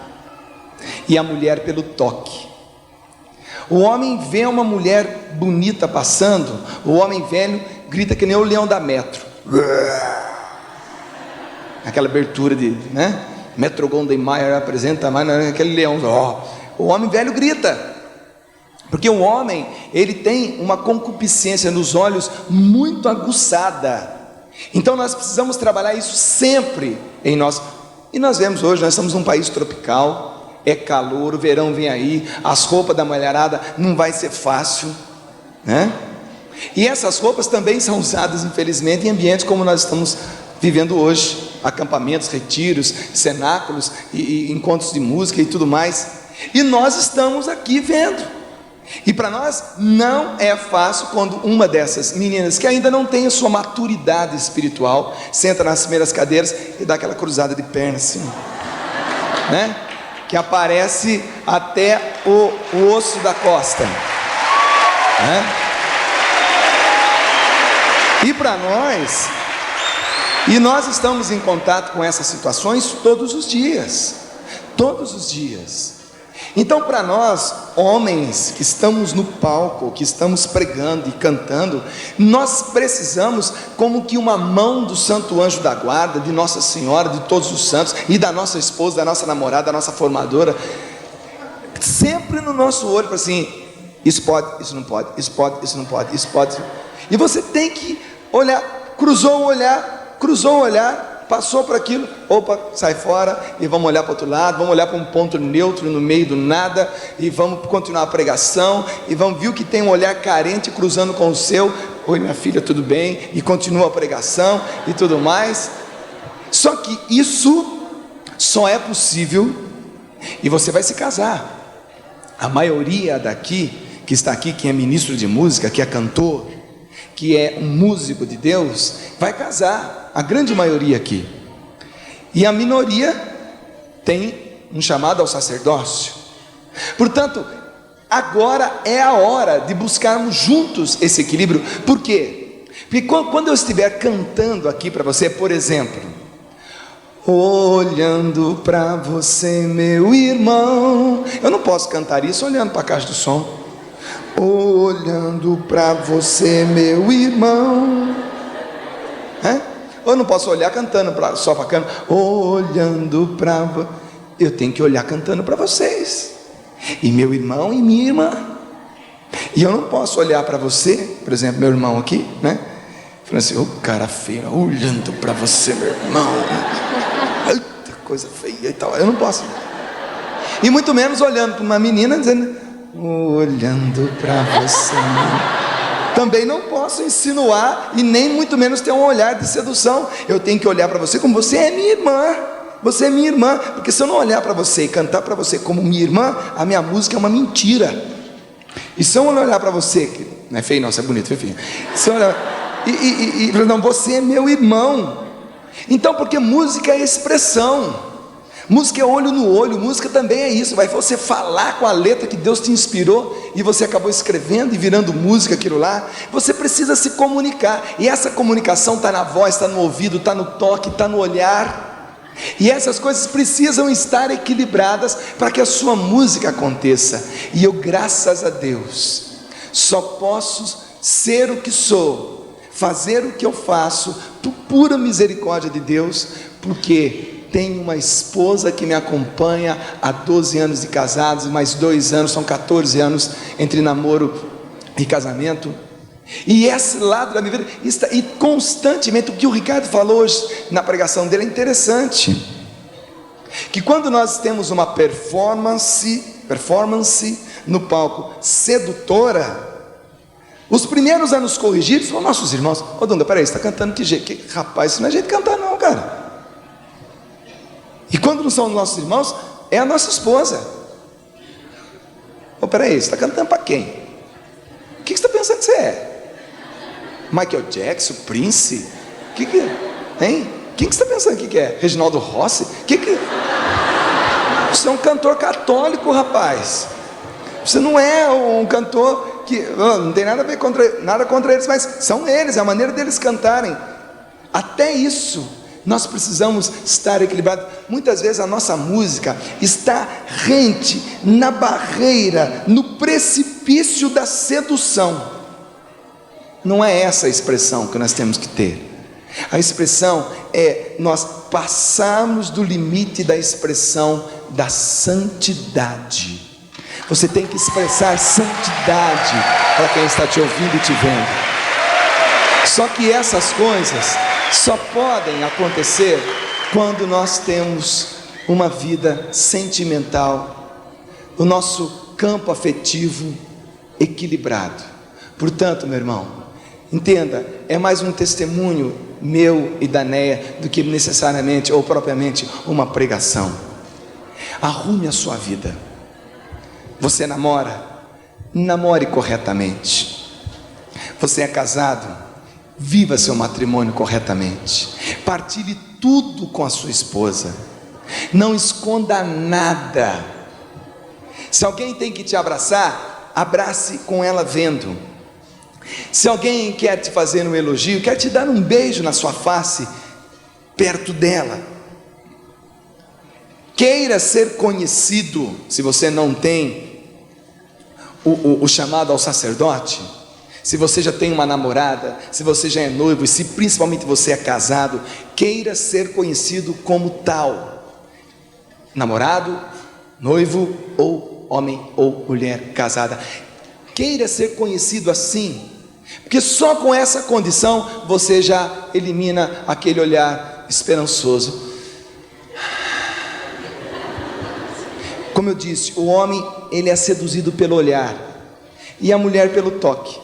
B: e a mulher pelo toque. O homem vê uma mulher bonita passando, o homem velho grita que nem o leão da Metro, aquela abertura de, né? Metro Golden Mayer apresenta mais aquele leão, o homem velho grita, porque o homem ele tem uma concupiscência nos olhos muito aguçada. Então nós precisamos trabalhar isso sempre em nós. E nós vemos hoje, nós estamos num país tropical, é calor, o verão vem aí, as roupas da mulherada não vai ser fácil, né? E essas roupas também são usadas, infelizmente, em ambientes como nós estamos vivendo hoje, acampamentos, retiros, cenáculos e encontros de música e tudo mais. E nós estamos aqui vendo. E para nós não é fácil quando uma dessas meninas que ainda não tem a sua maturidade espiritual senta nas primeiras cadeiras e dá aquela cruzada de perna assim, né? Que aparece até o osso da costa, né? E para nós, e nós estamos em contato com essas situações todos os dias. Então para nós, homens que estamos no palco, que estamos pregando e cantando, nós precisamos como que uma mão do santo anjo da guarda, de Nossa Senhora, de todos os santos, e da nossa esposa, da nossa namorada, da nossa formadora, sempre no nosso olho, para assim, isso pode, isso não pode, isso pode, isso não pode, isso pode. E você tem que olhar, cruzou o olhar, passou por aquilo, opa, sai fora e vamos olhar para o outro lado, vamos olhar para um ponto neutro no meio do nada e vamos continuar a pregação e vamos ver que tem um olhar carente cruzando com o seu. Oi, minha filha, tudo bem? E continua a pregação e tudo mais. Só que isso só é possível e você vai se casar. A maioria daqui, que está aqui, que é ministro de música, que é cantor, que é um músico de Deus, vai casar, a grande maioria aqui. E a minoria tem um chamado ao sacerdócio. Portanto, agora é a hora de buscarmos juntos esse equilíbrio. Por quê? Porque quando eu estiver cantando aqui para você, por exemplo, olhando para você, meu irmão, eu não posso cantar isso olhando para a caixa do som. Olhando para você, meu irmão. Ou eu não posso olhar cantando só para câmera. Olhando para eu tenho que olhar cantando para vocês. E meu irmão e minha irmã. E eu não posso olhar para você, por exemplo, meu irmão aqui, né? Falando assim, ô cara feio, olhando para você, meu irmão. Eita, coisa feia e tal. Eu não posso. E muito menos olhando para uma menina dizendo, olhando para você. Também não posso insinuar e nem muito menos ter um olhar de sedução. Eu tenho que olhar para você como você é minha irmã. Você é minha irmã. Porque se eu não olhar para você e cantar para você como minha irmã, a minha música é uma mentira. E se eu não olhar para você, que não é feio não, você é bonito, feio. Se eu olhar, não, você é meu irmão. Então, porque música é expressão. Música é olho no olho, música também é isso, vai você falar com a letra que Deus te inspirou e você acabou escrevendo e virando música aquilo lá. Você precisa se comunicar, e essa comunicação está na voz, está no ouvido, está no toque, está no olhar, e essas coisas precisam estar equilibradas para que a sua música aconteça. E eu, graças a Deus, só posso ser o que sou, fazer o que eu faço, por pura misericórdia de Deus, porque tenho uma esposa que me acompanha há 12 anos de casados, mais 2 anos, são 14 anos entre namoro e casamento. E esse lado da minha vida está, e constantemente, o que o Ricardo falou hoje na pregação dele é interessante, que quando nós temos uma performance no palco sedutora, os primeiros a nos corrigir são nossos irmãos. Ô Dunga, peraí, você está cantando que jeito? Rapaz, isso não é jeito de cantar não, cara. E quando não são nossos irmãos, é a nossa esposa. Oh, peraí, você está cantando para quem? O que você está pensando que você é? Michael Jackson, Prince? Hein? Quem que você está pensando que é? Reginaldo Rossi? Você é um cantor católico, rapaz. Você não é um cantor que não tem nada a ver nada contra eles, mas são eles, é a maneira deles cantarem. Até isso nós precisamos estar equilibrados. Muitas vezes a nossa música está rente na barreira, no precipício da sedução. Não é essa a expressão que nós temos que ter. A expressão é nós passarmos do limite da expressão da santidade. Você tem que expressar santidade para quem está te ouvindo e te vendo. Só que essas coisas só podem acontecer quando nós temos uma vida sentimental, o nosso campo afetivo equilibrado. Portanto, meu irmão, entenda, é mais um testemunho meu e da Neia do que necessariamente ou propriamente uma pregação. Arrume a sua vida. Você namora? Namore corretamente. Você é casado? Viva seu matrimônio corretamente. Partilhe tudo com a sua esposa. Não esconda nada. Se alguém tem que te abraçar, abrace com ela vendo. Se alguém quer te fazer um elogio, quer te dar um beijo na sua face, perto dela. Queira ser conhecido. Se você não tem o chamado ao sacerdote, se você já tem uma namorada, se você já é noivo, e se principalmente você é casado, queira ser conhecido como tal. Namorado, noivo, ou homem ou mulher casada. Queira ser conhecido assim, porque só com essa condição você já elimina aquele olhar esperançoso. Como eu disse, o homem, ele é seduzido pelo olhar, e a mulher pelo toque.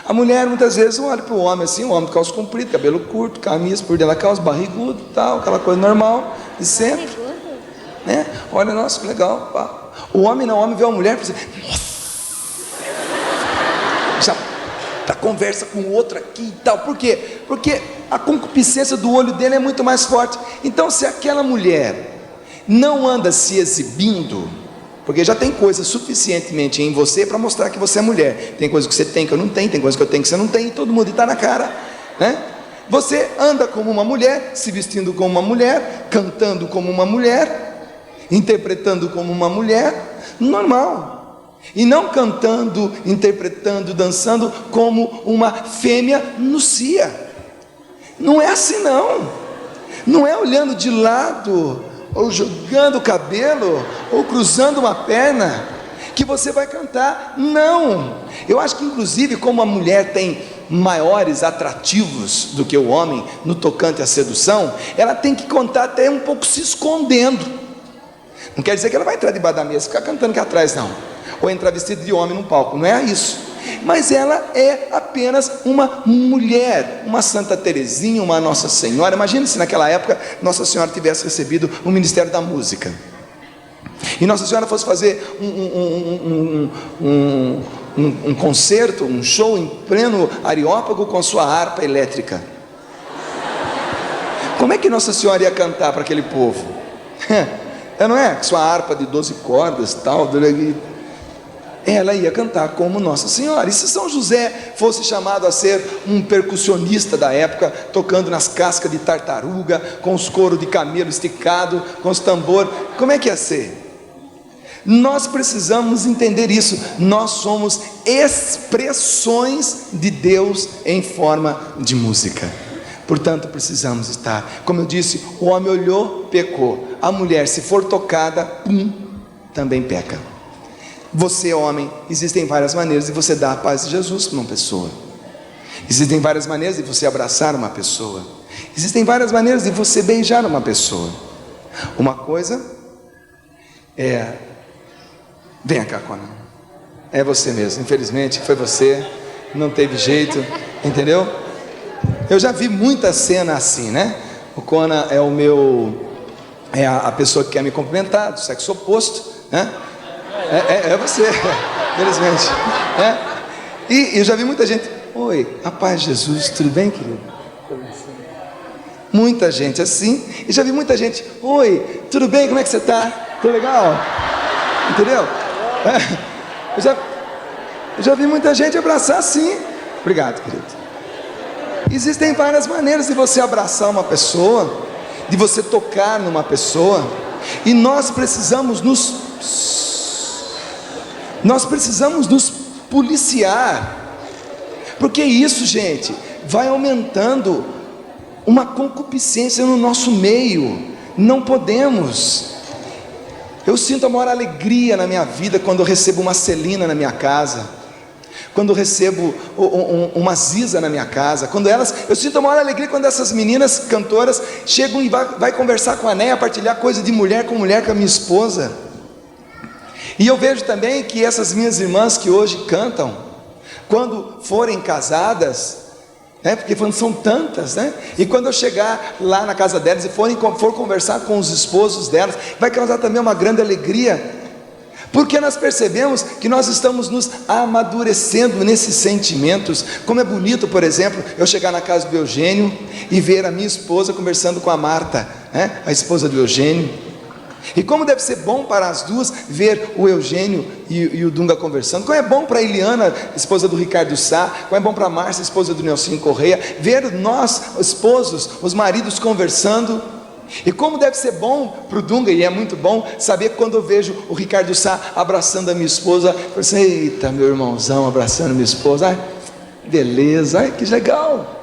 B: A mulher muitas vezes olha para o homem assim, o homem de calça comprida, cabelo curto, camisa por dentro da calça, barrigudo, tal, aquela coisa normal de sempre, né? Olha, nossa, que legal, pá. O homem não, o homem vê uma mulher e fala assim, nossa, já tá, conversa com o outro aqui e tal. Por quê? Porque a concupiscência do olho dele é muito mais forte. Então, se aquela mulher não anda se exibindo, porque já tem coisa suficientemente em você para mostrar que você é mulher. Tem coisa que você tem que eu não tenho, tem coisa que eu tenho que você não tem, e todo mundo está na cara, né? Você anda como uma mulher, se vestindo como uma mulher, cantando como uma mulher, interpretando como uma mulher, normal. E não cantando, interpretando, dançando como uma fêmea núcia. Não é assim não. Não é olhando de lado, ou jogando o cabelo, ou cruzando uma perna, que você vai cantar. Não. Eu acho que inclusive como a mulher tem maiores atrativos do que o homem no tocante à sedução, ela tem que cantar até um pouco se escondendo. Não quer dizer que ela vai entrar debaixo da mesa e ficar cantando aqui atrás, não. Ou entrar vestida de homem num palco, não é isso. Mas ela é apenas uma mulher, uma Santa Teresinha, uma Nossa Senhora. Imagine se naquela época Nossa Senhora tivesse recebido o Ministério da Música, e Nossa Senhora fosse fazer um concerto, um show em pleno Areópago com sua harpa elétrica. Como é que Nossa Senhora ia cantar para aquele povo? Não é? Sua harpa de 12 cordas, tal, ela ia cantar como Nossa Senhora. E se São José fosse chamado a ser um percussionista da época, tocando nas cascas de tartaruga, com os coros de camelo esticado, com os tambores, como é que ia ser? Nós precisamos entender isso. Nós somos expressões de Deus em forma de música. Portanto, precisamos estar, como eu disse, o homem olhou, pecou. A mulher, se for tocada, também peca. Você, homem, existem várias maneiras de você dar a paz de Jesus para uma pessoa. Existem várias maneiras de você abraçar uma pessoa. Existem várias maneiras de você beijar uma pessoa. Uma coisa é... Venha cá, Conan. É você mesmo, infelizmente foi você, não teve jeito, entendeu? Eu já vi muita cena assim, né? O Conan é a pessoa que quer me cumprimentar, do sexo oposto, né? É você, infelizmente, né? E eu já vi muita gente, oi, a paz de Jesus, tudo bem, querido? Muita gente assim. E já vi muita gente, oi, tudo bem, como é que você está? Tudo legal? Entendeu? Eu já vi muita gente abraçar assim. Obrigado, querido. Existem várias maneiras de você abraçar uma pessoa, de você tocar numa pessoa, e nós precisamos nos policiar, porque isso, gente, vai aumentando uma concupiscência no nosso meio. Não podemos. Eu sinto a maior alegria na minha vida quando eu recebo uma Celina na minha casa, quando eu recebo uma Ziza na minha casa, eu sinto a maior alegria quando essas meninas cantoras chegam e vai conversar com a Néia, partilhar coisa de mulher com a minha esposa. E eu vejo também que essas minhas irmãs que hoje cantam, quando forem casadas, né, porque são tantas, né? E quando eu chegar lá na casa delas e for conversar com os esposos delas, vai causar também uma grande alegria, porque nós percebemos que nós estamos nos amadurecendo nesses sentimentos. Como é bonito, por exemplo, eu chegar na casa do Eugênio e ver a minha esposa conversando com a Marta, né, a esposa do Eugênio. E como deve ser bom para as duas ver o Eugênio e o Dunga conversando. Como é bom para a Eliana, esposa do Ricardo Sá. Como é bom para a Márcia, esposa do Nelson Correia, ver nós, esposos, os maridos conversando. E como deve ser bom para o Dunga, e é muito bom saber que quando eu vejo o Ricardo Sá abraçando a minha esposa, eu falo assim, eita, meu irmãozão abraçando minha esposa, ai, beleza, ai, que legal,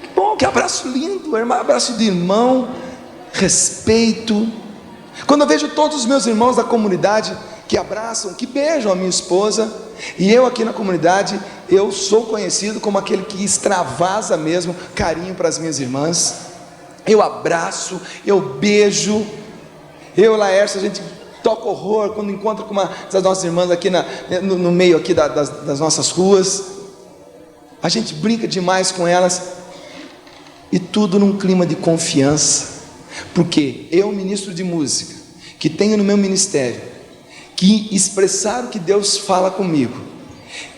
B: que bom, que abraço lindo, abraço de irmão, respeito. Quando eu vejo todos os meus irmãos da comunidade que abraçam, que beijam a minha esposa, e eu aqui na comunidade, eu sou conhecido como aquele que extravasa mesmo carinho para as minhas irmãs. eu abraço, eu beijo. Eu e Laércio, a gente toca horror quando encontra com uma das nossas irmãs aqui no meio aqui das nossas ruas. A gente brinca demais com elas, e tudo num clima de confiança, porque eu, ministro de música, que tenho no meu ministério que expressar o que Deus fala comigo,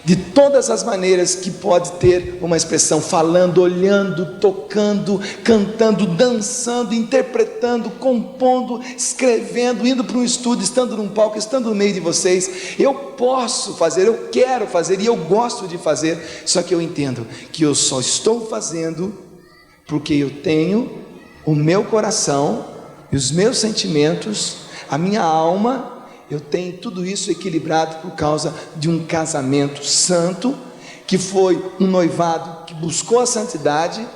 B: de todas as maneiras que pode ter uma expressão, falando, olhando, tocando, cantando, dançando, interpretando, compondo, escrevendo, indo para um estúdio, estando num palco, estando no meio de vocês. Eu posso fazer, eu quero fazer e eu gosto de fazer, só que eu entendo que eu só estou fazendo porque eu tenho o meu coração e os meus sentimentos, a minha alma. Eu tenho tudo isso equilibrado por causa de um casamento santo, que foi um noivado que buscou a santidade,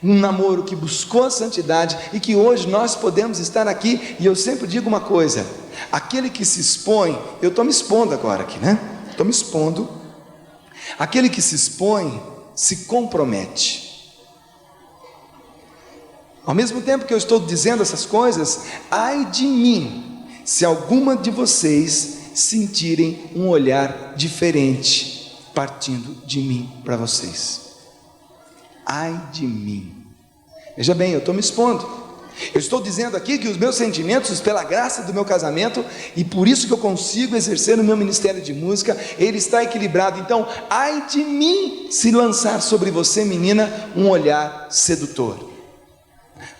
B: um namoro que buscou a santidade, e que hoje nós podemos estar aqui. E eu sempre digo uma coisa: aquele que se expõe, eu estou me expondo agora aqui, né? Estou me expondo. Aquele que se expõe se compromete. Ao mesmo tempo que eu estou dizendo essas coisas, ai de mim se alguma de vocês sentirem um olhar diferente partindo de mim para vocês. Ai de mim. Veja bem, eu estou me expondo. Eu estou dizendo aqui que os meus sentimentos, pela graça do meu casamento, e por isso que eu consigo exercer no meu ministério de música, ele está equilibrado. Então, ai de mim se lançar sobre você, menina, um olhar sedutor.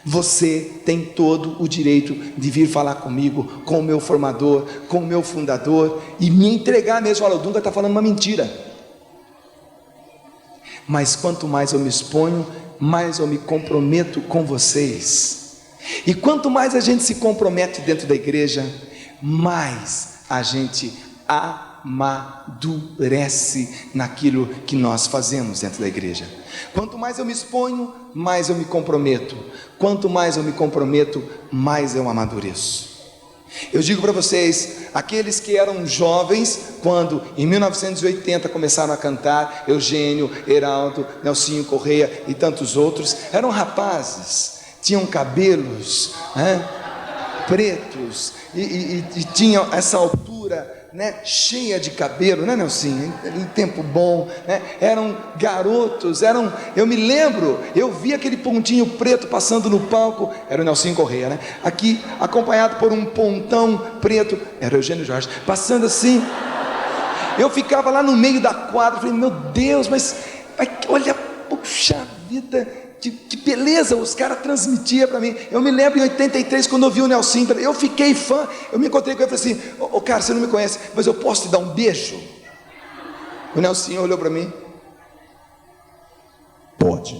B: Você tem todo o direito de vir falar comigo, com o meu formador, com o meu fundador, e me entregar mesmo. Olha, o Dunga está falando uma mentira. Mas quanto mais eu me exponho, mais eu me comprometo com vocês. E quanto mais a gente se compromete dentro da igreja, mais a gente amadurece naquilo que nós fazemos dentro da igreja. Quanto mais eu me exponho, mais eu me comprometo. Quanto mais eu me comprometo, mais eu amadureço. Eu digo para vocês, aqueles que eram jovens quando em 1980 começaram a cantar, Eugênio, Heraldo, Nelsinho Correia e tantos outros, eram rapazes, tinham cabelos pretos e tinham essa altura, cheia de cabelo, Nelsinho, em tempo bom, eram garotos, eu me lembro, eu vi aquele pontinho preto passando no palco, era o Nelsinho Correia, aqui, acompanhado por um pontão preto, era o Eugênio Jorge, passando assim, eu ficava lá no meio da quadra, falei, meu Deus, mas olha, puxa vida, que beleza, os caras transmitiam para mim. Eu me lembro em 83, quando eu vi o Nelsinho, eu fiquei fã, eu me encontrei com ele e falei assim, ô cara, você não me conhece, mas eu posso te dar um beijo? O Nelsinho olhou para mim, pode.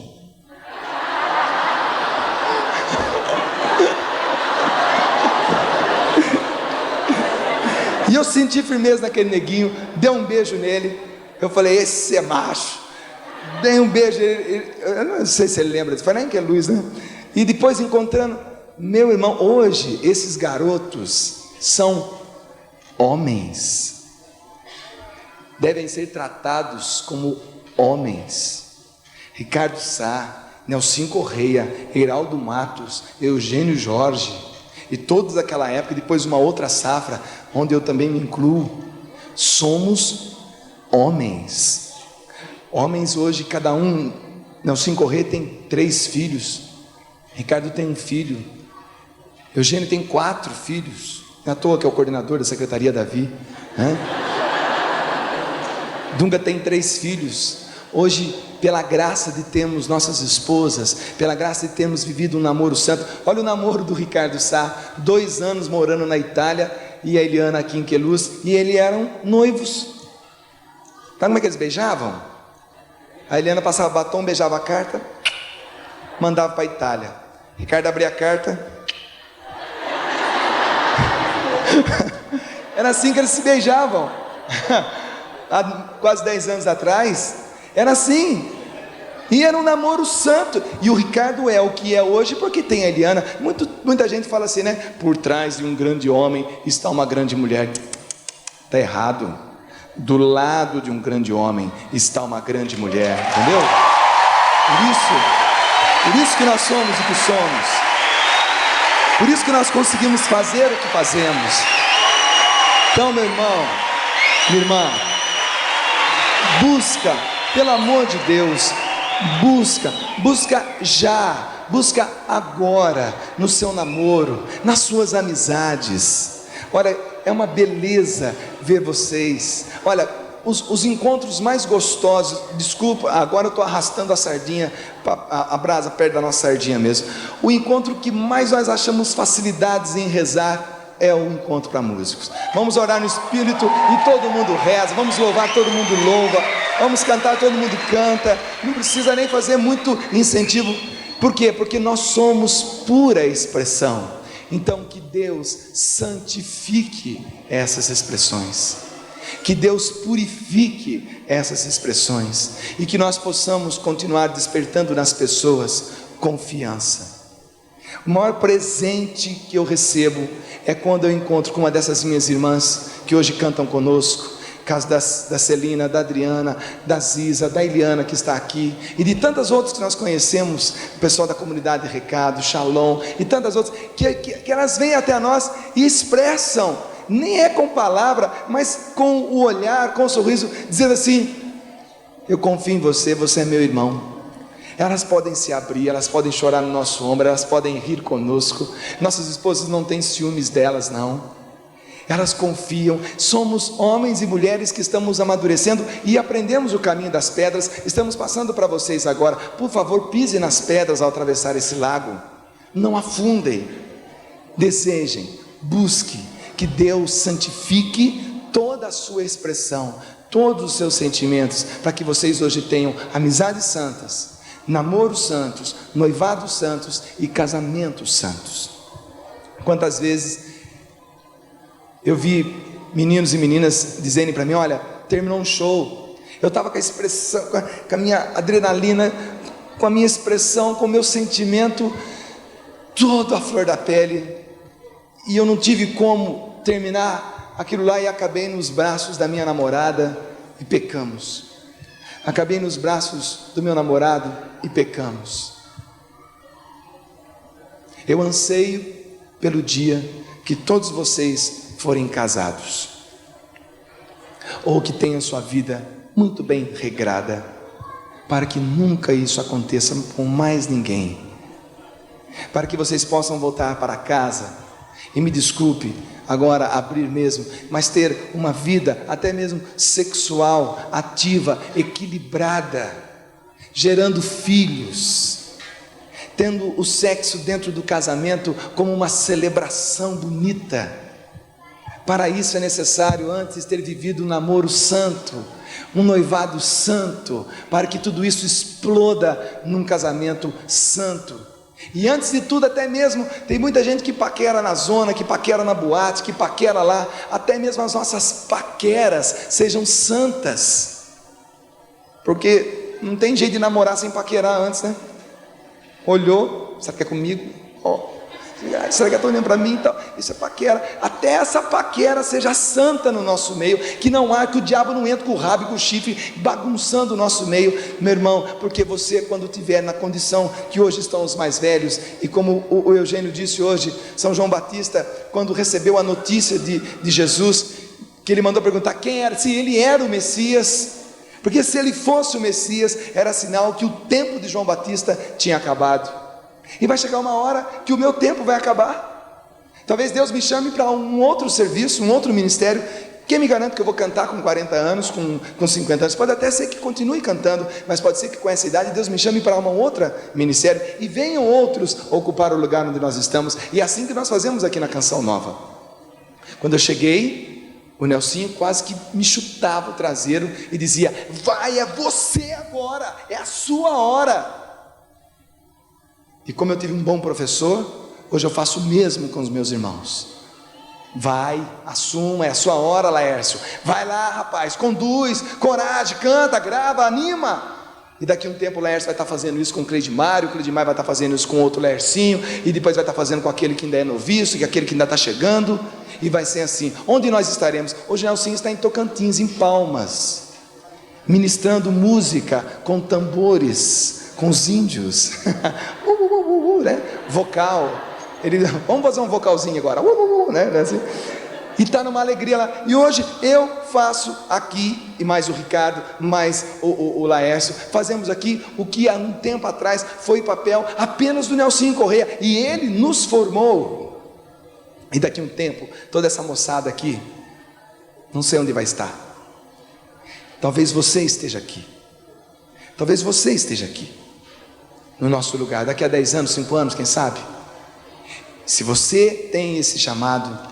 B: E eu senti firmeza naquele neguinho, dei um beijo nele, eu falei, esse é macho. Dei um beijo, eu não sei se ele lembra, foi nem que é Luiz, E depois encontrando, meu irmão, hoje esses garotos são homens, devem ser tratados como homens. Ricardo Sá, Nelsinho Correia, Heraldo Matos, Eugênio Jorge, e todos daquela época, depois uma outra safra, onde eu também me incluo, somos homens. Homens hoje, cada um, Nelsinho Correia tem 3 filhos, Ricardo tem 1 filho, Eugênio tem 4 filhos, não é à toa que é o coordenador da Secretaria Davi, Dunga tem 3 filhos, hoje, pela graça de termos nossas esposas, pela graça de termos vivido um namoro santo, olha o namoro do Ricardo Sá, 2 anos morando na Itália, e a Eliana aqui em Queluz, e eles eram noivos. Sabe como é que eles beijavam? A Eliana passava batom, beijava a carta, mandava para a Itália. Ricardo abria a carta. Era assim que eles se beijavam. Há quase 10 anos atrás, era assim. E era um namoro santo. E o Ricardo é o que é hoje porque tem a Eliana. Muita gente fala assim, por trás de um grande homem está uma grande mulher. Está errado. Do lado de um grande homem está uma grande mulher, entendeu? Por isso, Por isso que nós somos o que somos. Por isso que nós conseguimos fazer o que fazemos. Então, meu irmão, minha irmã, busca, pelo amor de Deus, busca já, busca agora, no seu namoro, nas suas amizades. Olha, é uma beleza ver vocês. Olha, os encontros mais gostosos, desculpa, agora eu estou arrastando a sardinha, a brasa perto da nossa sardinha mesmo. O encontro que mais nós achamos facilidades em rezar é o encontro para músicos. Vamos orar no Espírito e todo mundo reza, vamos louvar, todo mundo louva, vamos cantar, todo mundo canta, não precisa nem fazer muito incentivo. Por quê? Porque nós somos pura expressão. Então que Deus santifique essas expressões, que Deus purifique essas expressões, e que nós possamos continuar despertando nas pessoas confiança. O maior presente que eu recebo é quando eu encontro com uma dessas minhas irmãs que hoje cantam conosco, caso da Celina, da Adriana, da Ziza, da Eliana que está aqui, e de tantas outras que nós conhecemos, o pessoal da comunidade Recado, Shalom, e tantas outras, que elas vêm até nós e expressam, nem é com palavra, mas com o olhar, com o sorriso, dizendo assim: eu confio em você, você é meu irmão. Elas podem se abrir, elas podem chorar no nosso ombro, elas podem rir conosco. Nossas esposas não têm ciúmes delas, não. Elas confiam. Somos homens e mulheres que estamos amadurecendo e aprendemos o caminho das pedras. Estamos passando para vocês agora. Por favor, pise nas pedras ao atravessar esse lago. Não afundem. Desejem, busque que Deus santifique toda a sua expressão, todos os seus sentimentos, para que vocês hoje tenham amizades santas, namoros santos, noivados santos e casamentos santos. Quantas vezes eu vi meninos e meninas dizerem para mim: olha, terminou um show, eu estava com a expressão, com a minha adrenalina, com a minha expressão, com o meu sentimento todo à flor da pele, e eu não tive como terminar aquilo lá, e acabei nos braços da minha namorada e pecamos. Acabei nos braços do meu namorado e pecamos. Eu anseio pelo dia que todos vocês forem casados, ou que tenham sua vida muito bem regrada, para que nunca isso aconteça com mais ninguém, para que vocês possam voltar para casa, e me desculpe agora abrir mesmo, mas ter uma vida até mesmo sexual, ativa, equilibrada, gerando filhos, tendo o sexo dentro do casamento como uma celebração bonita. Para isso é necessário antes ter vivido um namoro santo, um noivado santo, para que tudo isso exploda num casamento santo. E antes de tudo, até mesmo, tem muita gente que paquera na zona, que paquera na boate, que paquera lá, até mesmo as nossas paqueras sejam santas, porque não tem jeito de namorar sem paquerar antes, né? Olhou, será que é comigo? Será que estão olhando para mim? Então, isso é paquera. Até essa paquera seja santa no nosso meio, que não há, que o diabo não entre com o rabo e com o chifre bagunçando o nosso meio, meu irmão, porque você, quando estiver na condição que hoje estão os mais velhos, e como o Eugênio disse hoje, São João Batista, quando recebeu a notícia de Jesus, que ele mandou perguntar quem era, se ele era o Messias, porque se ele fosse o Messias, era sinal que o tempo de João Batista tinha acabado. E vai chegar uma hora que o meu tempo vai acabar. Talvez Deus me chame para um outro serviço, um outro ministério. Quem me garante que eu vou cantar com 40 anos, com 50 anos? Pode até ser que continue cantando, mas pode ser que com essa idade Deus me chame para uma outra ministério, e venham outros ocupar o lugar onde nós estamos. E é assim que nós fazemos aqui na Canção Nova. Quando eu cheguei, o Nelsinho quase que me chutava o traseiro e dizia: vai, é você agora, é a sua hora. E como eu tive um bom professor, hoje eu faço o mesmo com os meus irmãos. Vai, assuma, é a sua hora, Laércio. Vai lá, rapaz, conduz, coragem, canta, grava, anima. E daqui a um tempo o Laércio vai estar fazendo isso com o Cleidimário, o Cleidimário vai estar fazendo isso com outro Laercinho, e depois vai estar fazendo com aquele que ainda é noviço, e aquele que ainda está chegando, e vai ser assim. Onde nós estaremos? Hoje o Nelsinho está em Tocantins, em Palmas, ministrando música com tambores, com os índios. Né? Vocal. Vamos fazer um vocalzinho agora. Né? Assim. E está numa alegria lá. E hoje eu faço aqui, e mais o Ricardo, mais o Laércio, fazemos aqui o que há um tempo atrás foi papel apenas do Nelsinho Correia. E ele nos formou. E daqui a um tempo, toda essa moçada aqui, não sei onde vai estar. Talvez você esteja aqui. Talvez você esteja aqui, no nosso lugar. Daqui a 10 anos, 5 anos, quem sabe? Se você tem esse chamado,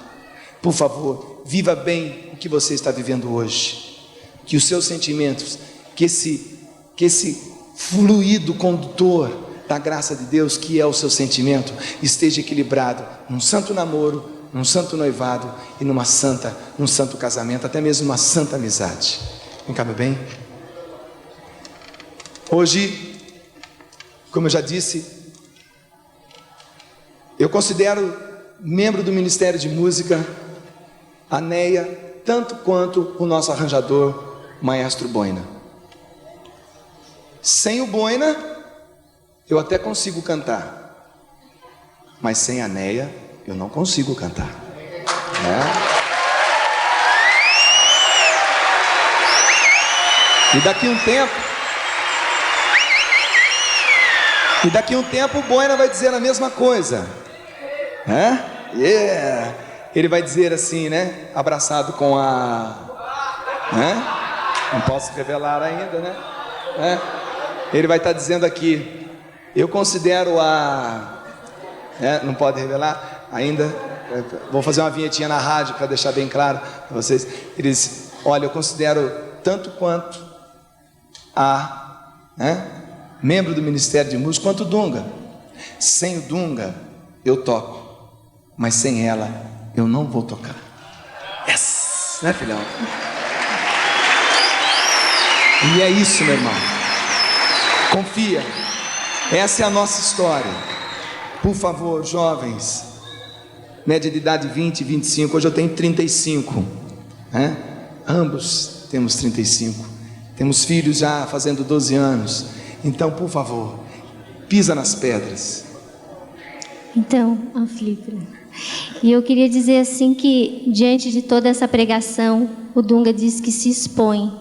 B: por favor, viva bem o que você está vivendo hoje. Que os seus sentimentos, que esse fluido condutor da graça de Deus, que é o seu sentimento, esteja equilibrado num santo namoro, num santo noivado e num santo casamento, até mesmo uma santa amizade. Vem cá, meu bem. Hoje, como eu já disse, eu considero membro do Ministério de Música a Neia, tanto quanto o nosso arranjador, Maestro Boina. Sem o Boina, eu até consigo cantar, mas sem a Neia, eu não consigo cantar. E daqui a um tempo o Boina vai dizer a mesma coisa. Ele vai dizer assim, né? Abraçado com não posso revelar ainda, né? Ele vai estar dizendo aqui: eu considero não pode revelar ainda. Vou fazer uma vinhetinha na rádio para deixar bem claro para vocês. Ele diz: olha, eu considero tanto quanto membro do Ministério de Música, quanto o Dunga. Sem o Dunga eu toco, mas sem ela eu não vou tocar. Yes! Né, filhão? E é isso, meu irmão. Confia. Essa é a nossa história. Por favor, jovens, média de idade 20, 25. Hoje eu tenho 35, né? Ambos temos 35. Temos filhos já fazendo 12 anos. Então, por favor, pisa nas pedras.
A: Então, Felipe, e eu queria dizer assim que, diante de toda essa pregação, o Dunga diz que se expõe.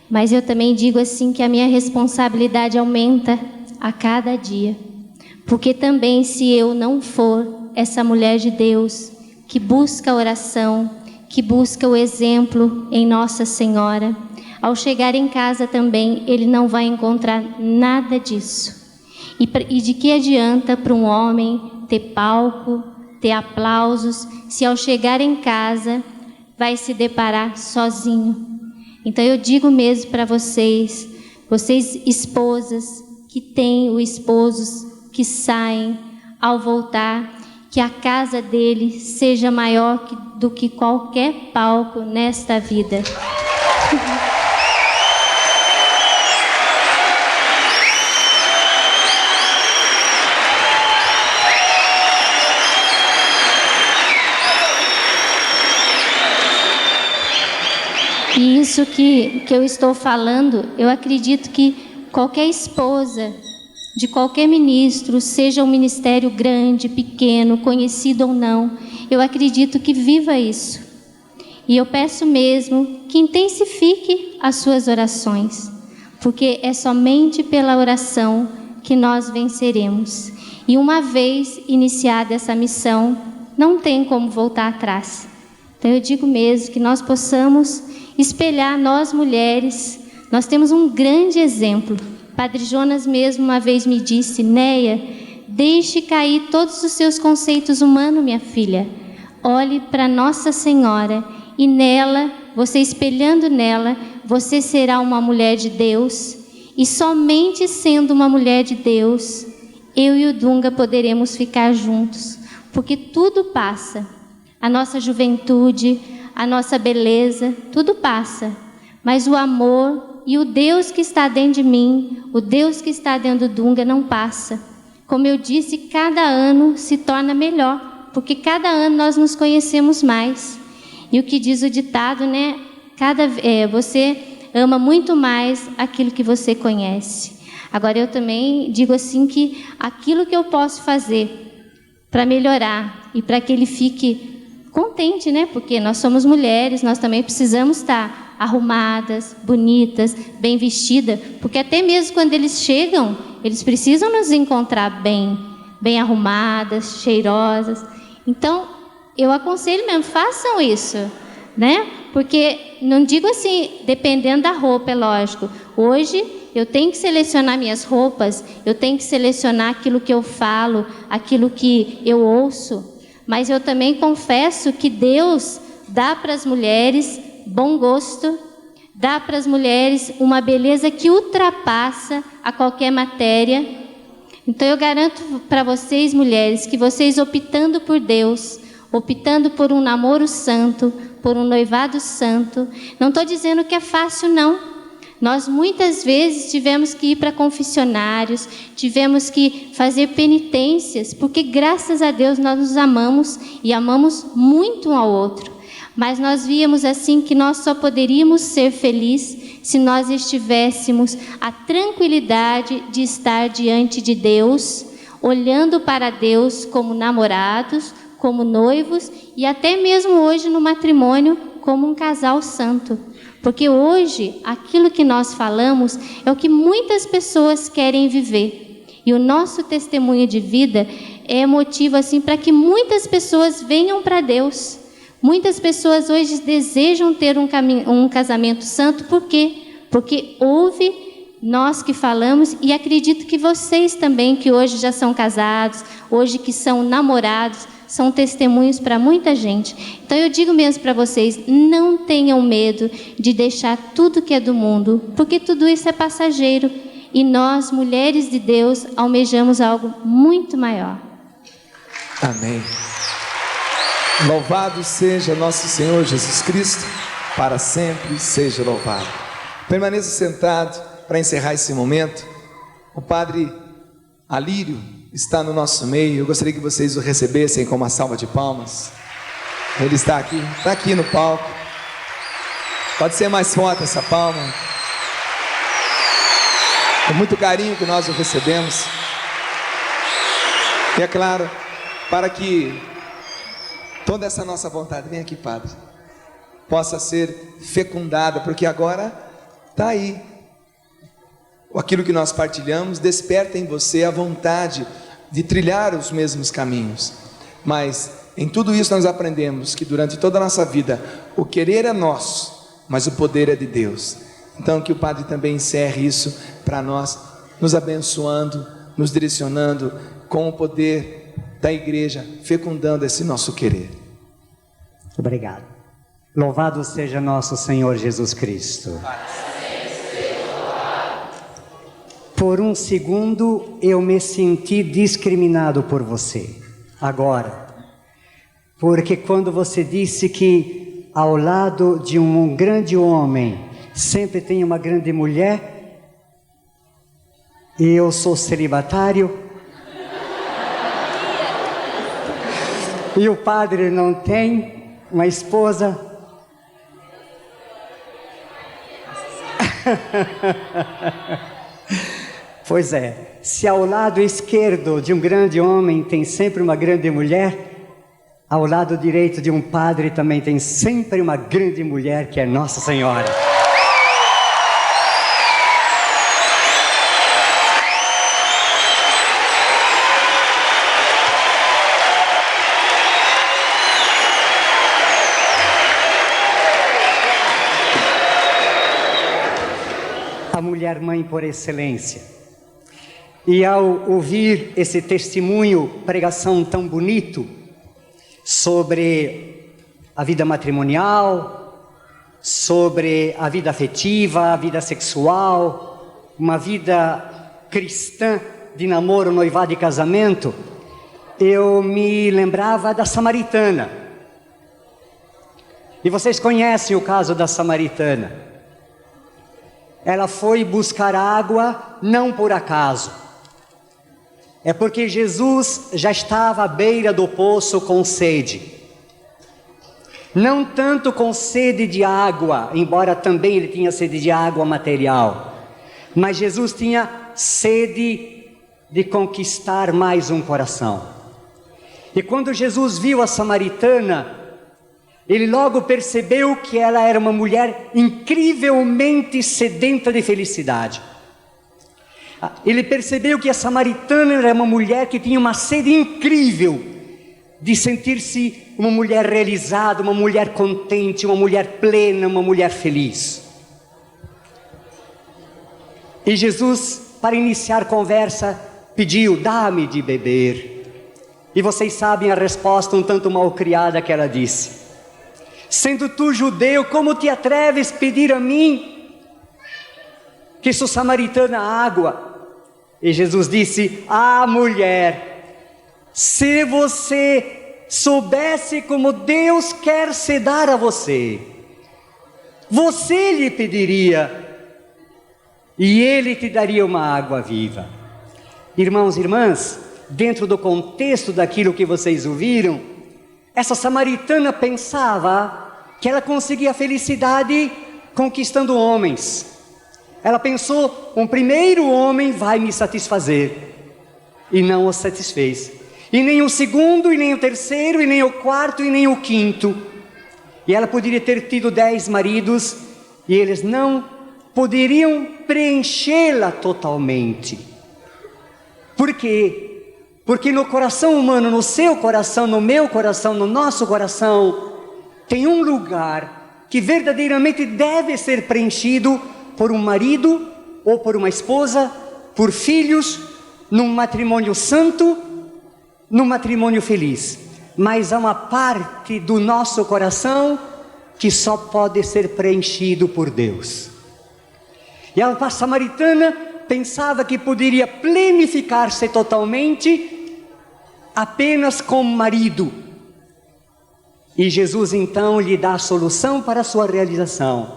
A: Mas eu também digo assim que a minha responsabilidade aumenta a cada dia. Porque também, se eu não for essa mulher de Deus, que busca a oração, que busca o exemplo em Nossa Senhora, ao chegar em casa também, ele não vai encontrar nada disso. E de que adianta para um homem ter palco, ter aplausos, se ao chegar em casa vai se deparar sozinho? Então eu digo mesmo para vocês esposas que têm o esposos que saem, ao voltar, que a casa dele seja maior do que qualquer palco nesta vida. E isso que eu estou falando, eu acredito que qualquer esposa de qualquer ministro, seja um ministério grande, pequeno, conhecido ou não, eu acredito que viva isso. E eu peço mesmo que intensifique as suas orações, porque é somente pela oração que nós venceremos. E uma vez iniciada essa missão, não tem como voltar atrás. Então eu digo mesmo que nós possamos espelhar, nós mulheres, nós temos um grande exemplo. Padre Jonas mesmo uma vez me disse: Neia, deixe cair todos os seus conceitos humanos, minha filha. Olhe para Nossa Senhora e nela, você espelhando nela, você será uma mulher de Deus. E somente sendo uma mulher de Deus, eu e o Dunga poderemos ficar juntos. Porque tudo passa. A nossa juventude, a nossa beleza, tudo passa. Mas o amor e o Deus que está dentro de mim, o Deus que está dentro do Dunga não passa. Como eu disse, cada ano se torna melhor, porque cada ano nós nos conhecemos mais. E o que diz o ditado, né? Você ama muito mais aquilo que você conhece. Agora, eu também digo assim que aquilo que eu posso fazer para melhorar e para que ele fique contente, né? Porque nós somos mulheres, nós também precisamos estar arrumadas, bonitas, bem vestidas, porque até mesmo quando eles chegam, eles precisam nos encontrar bem arrumadas, cheirosas. Então, eu aconselho mesmo, façam isso, né? Porque, não digo assim, dependendo da roupa, é lógico. Hoje, eu tenho que selecionar minhas roupas, eu tenho que selecionar aquilo que eu falo, aquilo que eu ouço, mas eu também confesso que Deus dá para as mulheres bom gosto, dá para as mulheres uma beleza que ultrapassa a qualquer matéria. Então, eu garanto para vocês, mulheres, que vocês optando por Deus, optando por um namoro santo, por um noivado santo, não estou dizendo que é fácil, não. Nós muitas vezes tivemos que ir para confessionários, tivemos que fazer penitências, porque graças a Deus nós nos amamos e amamos muito um ao outro. Mas nós víamos assim que nós só poderíamos ser felizes se nós estivéssemos a tranquilidade de estar diante de Deus, olhando para Deus como namorados, como noivos e até mesmo hoje no matrimônio como um casal santo. Porque hoje aquilo que nós falamos é o que muitas pessoas querem viver. E o nosso testemunho de vida é motivo assim para que muitas pessoas venham para Deus. Muitas pessoas hoje desejam ter um casamento santo, por quê? Porque houve nós que falamos, e acredito que vocês também, que hoje já são casados, hoje que são namorados, são testemunhos para muita gente. Então eu digo mesmo para vocês, não tenham medo de deixar tudo que é do mundo, porque tudo isso é passageiro, e nós, mulheres de Deus, almejamos algo muito maior.
B: Amém. Louvado seja nosso Senhor Jesus Cristo, para sempre seja louvado. Permaneça sentado para encerrar esse momento. O Padre Alírio está no nosso meio. Eu gostaria que vocês o recebessem com uma salva de palmas. Ele está aqui no palco. Pode ser mais forte essa palma. Com muito carinho que nós o recebemos. E é claro, para que toda essa nossa vontade, vem aqui, Padre, possa ser fecundada, porque agora está aí. Aquilo que nós partilhamos desperta em você a vontade de trilhar os mesmos caminhos. Mas em tudo isso nós aprendemos que durante toda a nossa vida o querer é nosso, mas o poder é de Deus. Então que o Padre também encerre isso para nós, nos abençoando, nos direcionando com o poder da igreja, fecundando esse nosso querer.
C: Obrigado. Louvado seja nosso Senhor Jesus Cristo. Por um segundo eu me senti discriminado por você. Agora, porque quando você disse que ao lado de um grande homem sempre tem uma grande mulher, e eu sou celibatário, e o padre não tem uma esposa. Pois é, se ao lado esquerdo de um grande homem tem sempre uma grande mulher, ao lado direito de um padre também tem sempre uma grande mulher, que é Nossa Senhora. A mulher mãe por excelência. E ao ouvir esse testemunho, pregação tão bonito sobre a vida matrimonial, sobre a vida afetiva, a vida sexual, uma vida cristã de namoro, noivado e casamento, eu me lembrava da samaritana. E vocês conhecem o caso da samaritana. Ela foi buscar água não por acaso. É porque Jesus já estava à beira do poço com sede. Não tanto com sede de água, embora também ele tinha sede de água material. Mas Jesus tinha sede de conquistar mais um coração. E quando Jesus viu a samaritana, ele logo percebeu que ela era uma mulher incrivelmente sedenta de felicidade. Ele percebeu que a samaritana era uma mulher que tinha uma sede incrível de sentir-se uma mulher realizada, uma mulher contente, uma mulher plena, uma mulher feliz. E Jesus, para iniciar conversa, pediu: dá-me de beber. E vocês sabem a resposta um tanto mal criada que ela disse: sendo tu judeu, como te atreves pedir a mim, que sou samaritana, água? E Jesus disse: ah, mulher, se você soubesse como Deus quer se dar a você, você lhe pediria e Ele te daria uma água viva. Irmãos e irmãs, dentro do contexto daquilo que vocês ouviram, essa samaritana pensava que ela conseguia a felicidade conquistando homens. Ela pensou: um primeiro homem vai me satisfazer, e não o satisfez. E nem o segundo, e nem o terceiro, e nem o quarto, e nem o quinto. E ela poderia ter tido 10 maridos, e eles não poderiam preenchê-la totalmente. Por quê? Porque no coração humano, no seu coração, no meu coração, no nosso coração, tem um lugar que verdadeiramente deve ser preenchido por um marido ou por uma esposa, por filhos, num matrimônio santo, num matrimônio feliz. Mas há uma parte do nosso coração que só pode ser preenchido por Deus. E a samaritana pensava que poderia planificar-se totalmente apenas com o marido. E Jesus então lhe dá a solução para a sua realização.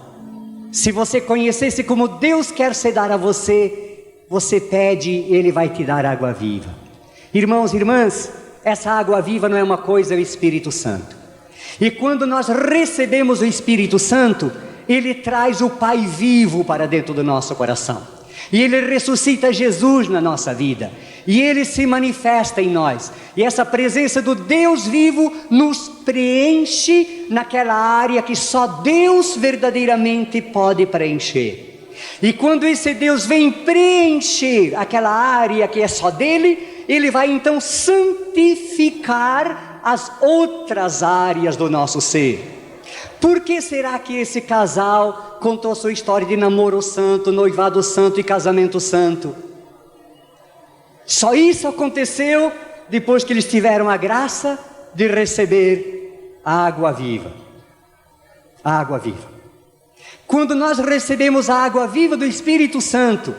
C: Se você conhecesse como Deus quer se dar a você, você pede e Ele vai te dar água viva. Irmãos e irmãs, essa água viva não é uma coisa, é o Espírito Santo. E quando nós recebemos o Espírito Santo, Ele traz o Pai vivo para dentro do nosso coração. E Ele ressuscita Jesus na nossa vida. E Ele se manifesta em nós. E essa presença do Deus vivo nos preenche naquela área que só Deus verdadeiramente pode preencher. E quando esse Deus vem preencher aquela área que é só dele, Ele vai então santificar as outras áreas do nosso ser. Por que será que esse casal contou sua história de namoro santo, noivado santo e casamento santo? Só isso aconteceu depois que eles tiveram a graça de receber a água viva. A água viva. Quando nós recebemos a água viva do Espírito Santo,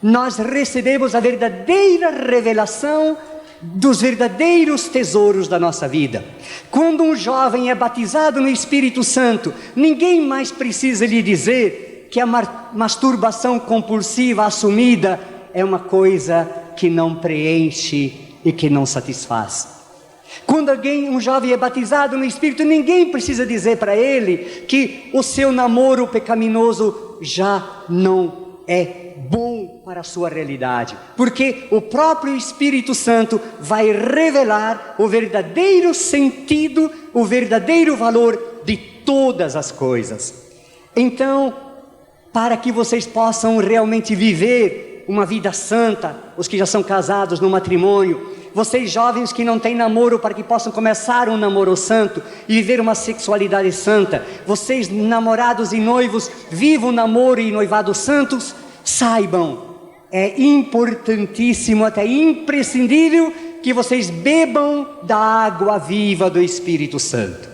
C: nós recebemos a verdadeira revelação dos verdadeiros tesouros da nossa vida. Quando um jovem é batizado no Espírito Santo, ninguém mais precisa lhe dizer que a masturbação compulsiva assumida é uma coisa que não preenche e que não satisfaz. Quando um jovem é batizado no Espírito, ninguém precisa dizer para ele que o seu namoro pecaminoso já não é bom para a sua realidade, porque o próprio Espírito Santo vai revelar o verdadeiro sentido, o verdadeiro valor de todas as coisas. Então, para que vocês possam realmente viver uma vida santa, os que já são casados no matrimônio, vocês jovens que não têm namoro, para que possam começar um namoro santo e viver uma sexualidade santa, vocês namorados e noivos, vivam namoro e noivado santos, saibam, é importantíssimo, até imprescindível, que vocês bebam da água viva do Espírito Santo.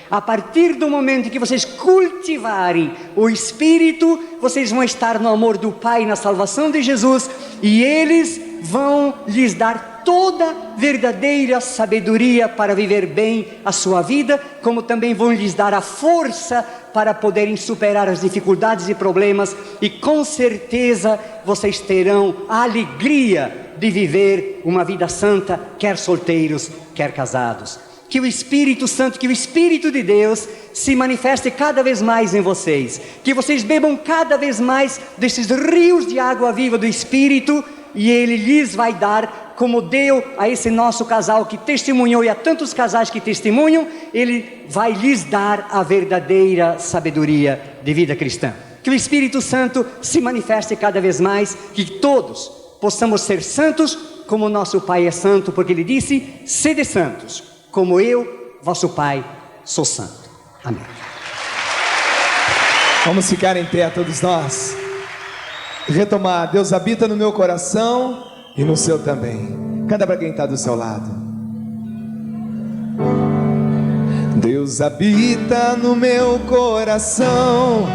C: A partir do momento que vocês cultivarem o Espírito, vocês vão estar no amor do Pai, na salvação de Jesus, e eles vão lhes dar toda verdadeira sabedoria para viver bem a sua vida, como também vão lhes dar a força para poderem superar as dificuldades e problemas, e com certeza vocês terão a alegria de viver uma vida santa, quer solteiros, quer casados. que o Espírito Santo, que o Espírito de Deus se manifeste cada vez mais em vocês, que vocês bebam cada vez mais desses rios de água viva do Espírito, e Ele lhes vai dar, como deu a esse nosso casal que testemunhou e a tantos casais que testemunham, Ele vai lhes dar a verdadeira sabedoria de vida cristã. Que o Espírito Santo se manifeste cada vez mais, que todos possamos ser santos como nosso Pai é santo, porque Ele disse: sede santos, como eu, vosso Pai, sou santo. Amém.
B: Vamos ficar em pé todos nós. Retomar: Deus habita no meu coração e no seu também. Canta para quem está do seu lado. Deus habita no meu coração,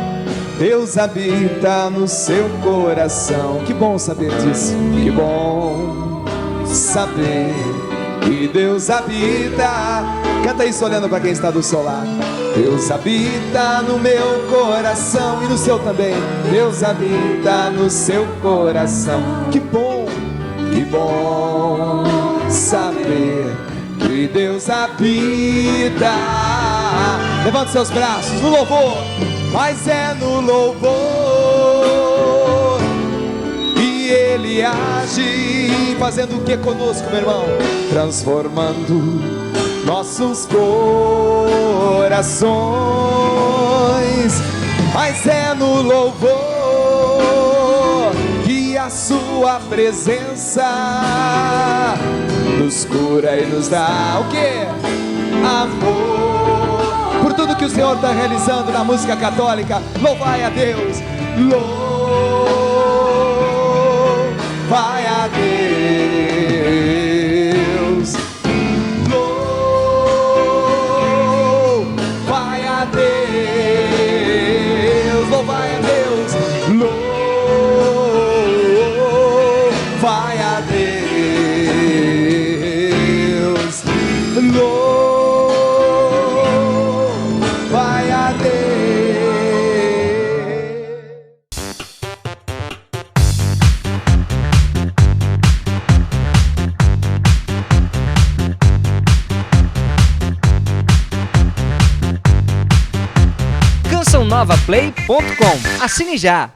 B: Deus habita no seu coração. Que bom saber disso. Que bom saber que Deus habita. Canta isso olhando para quem está do seu lado. Deus habita no meu coração e no seu também. Deus habita no seu coração. Que bom saber que Deus habita. Levante seus braços no louvor. Mas é no louvor que Ele age, fazendo o que conosco, meu irmão? Transformando nossos corações. Mas é no louvor que a sua presença nos cura e nos dá o quê? Amor. Por tudo que o Senhor está realizando na música católica, louvai a Deus, louvai a Deus, louvai a Deus, louvai a Deus, louvai a Deus,
D: CançãoNovaPlay.com. Assine já!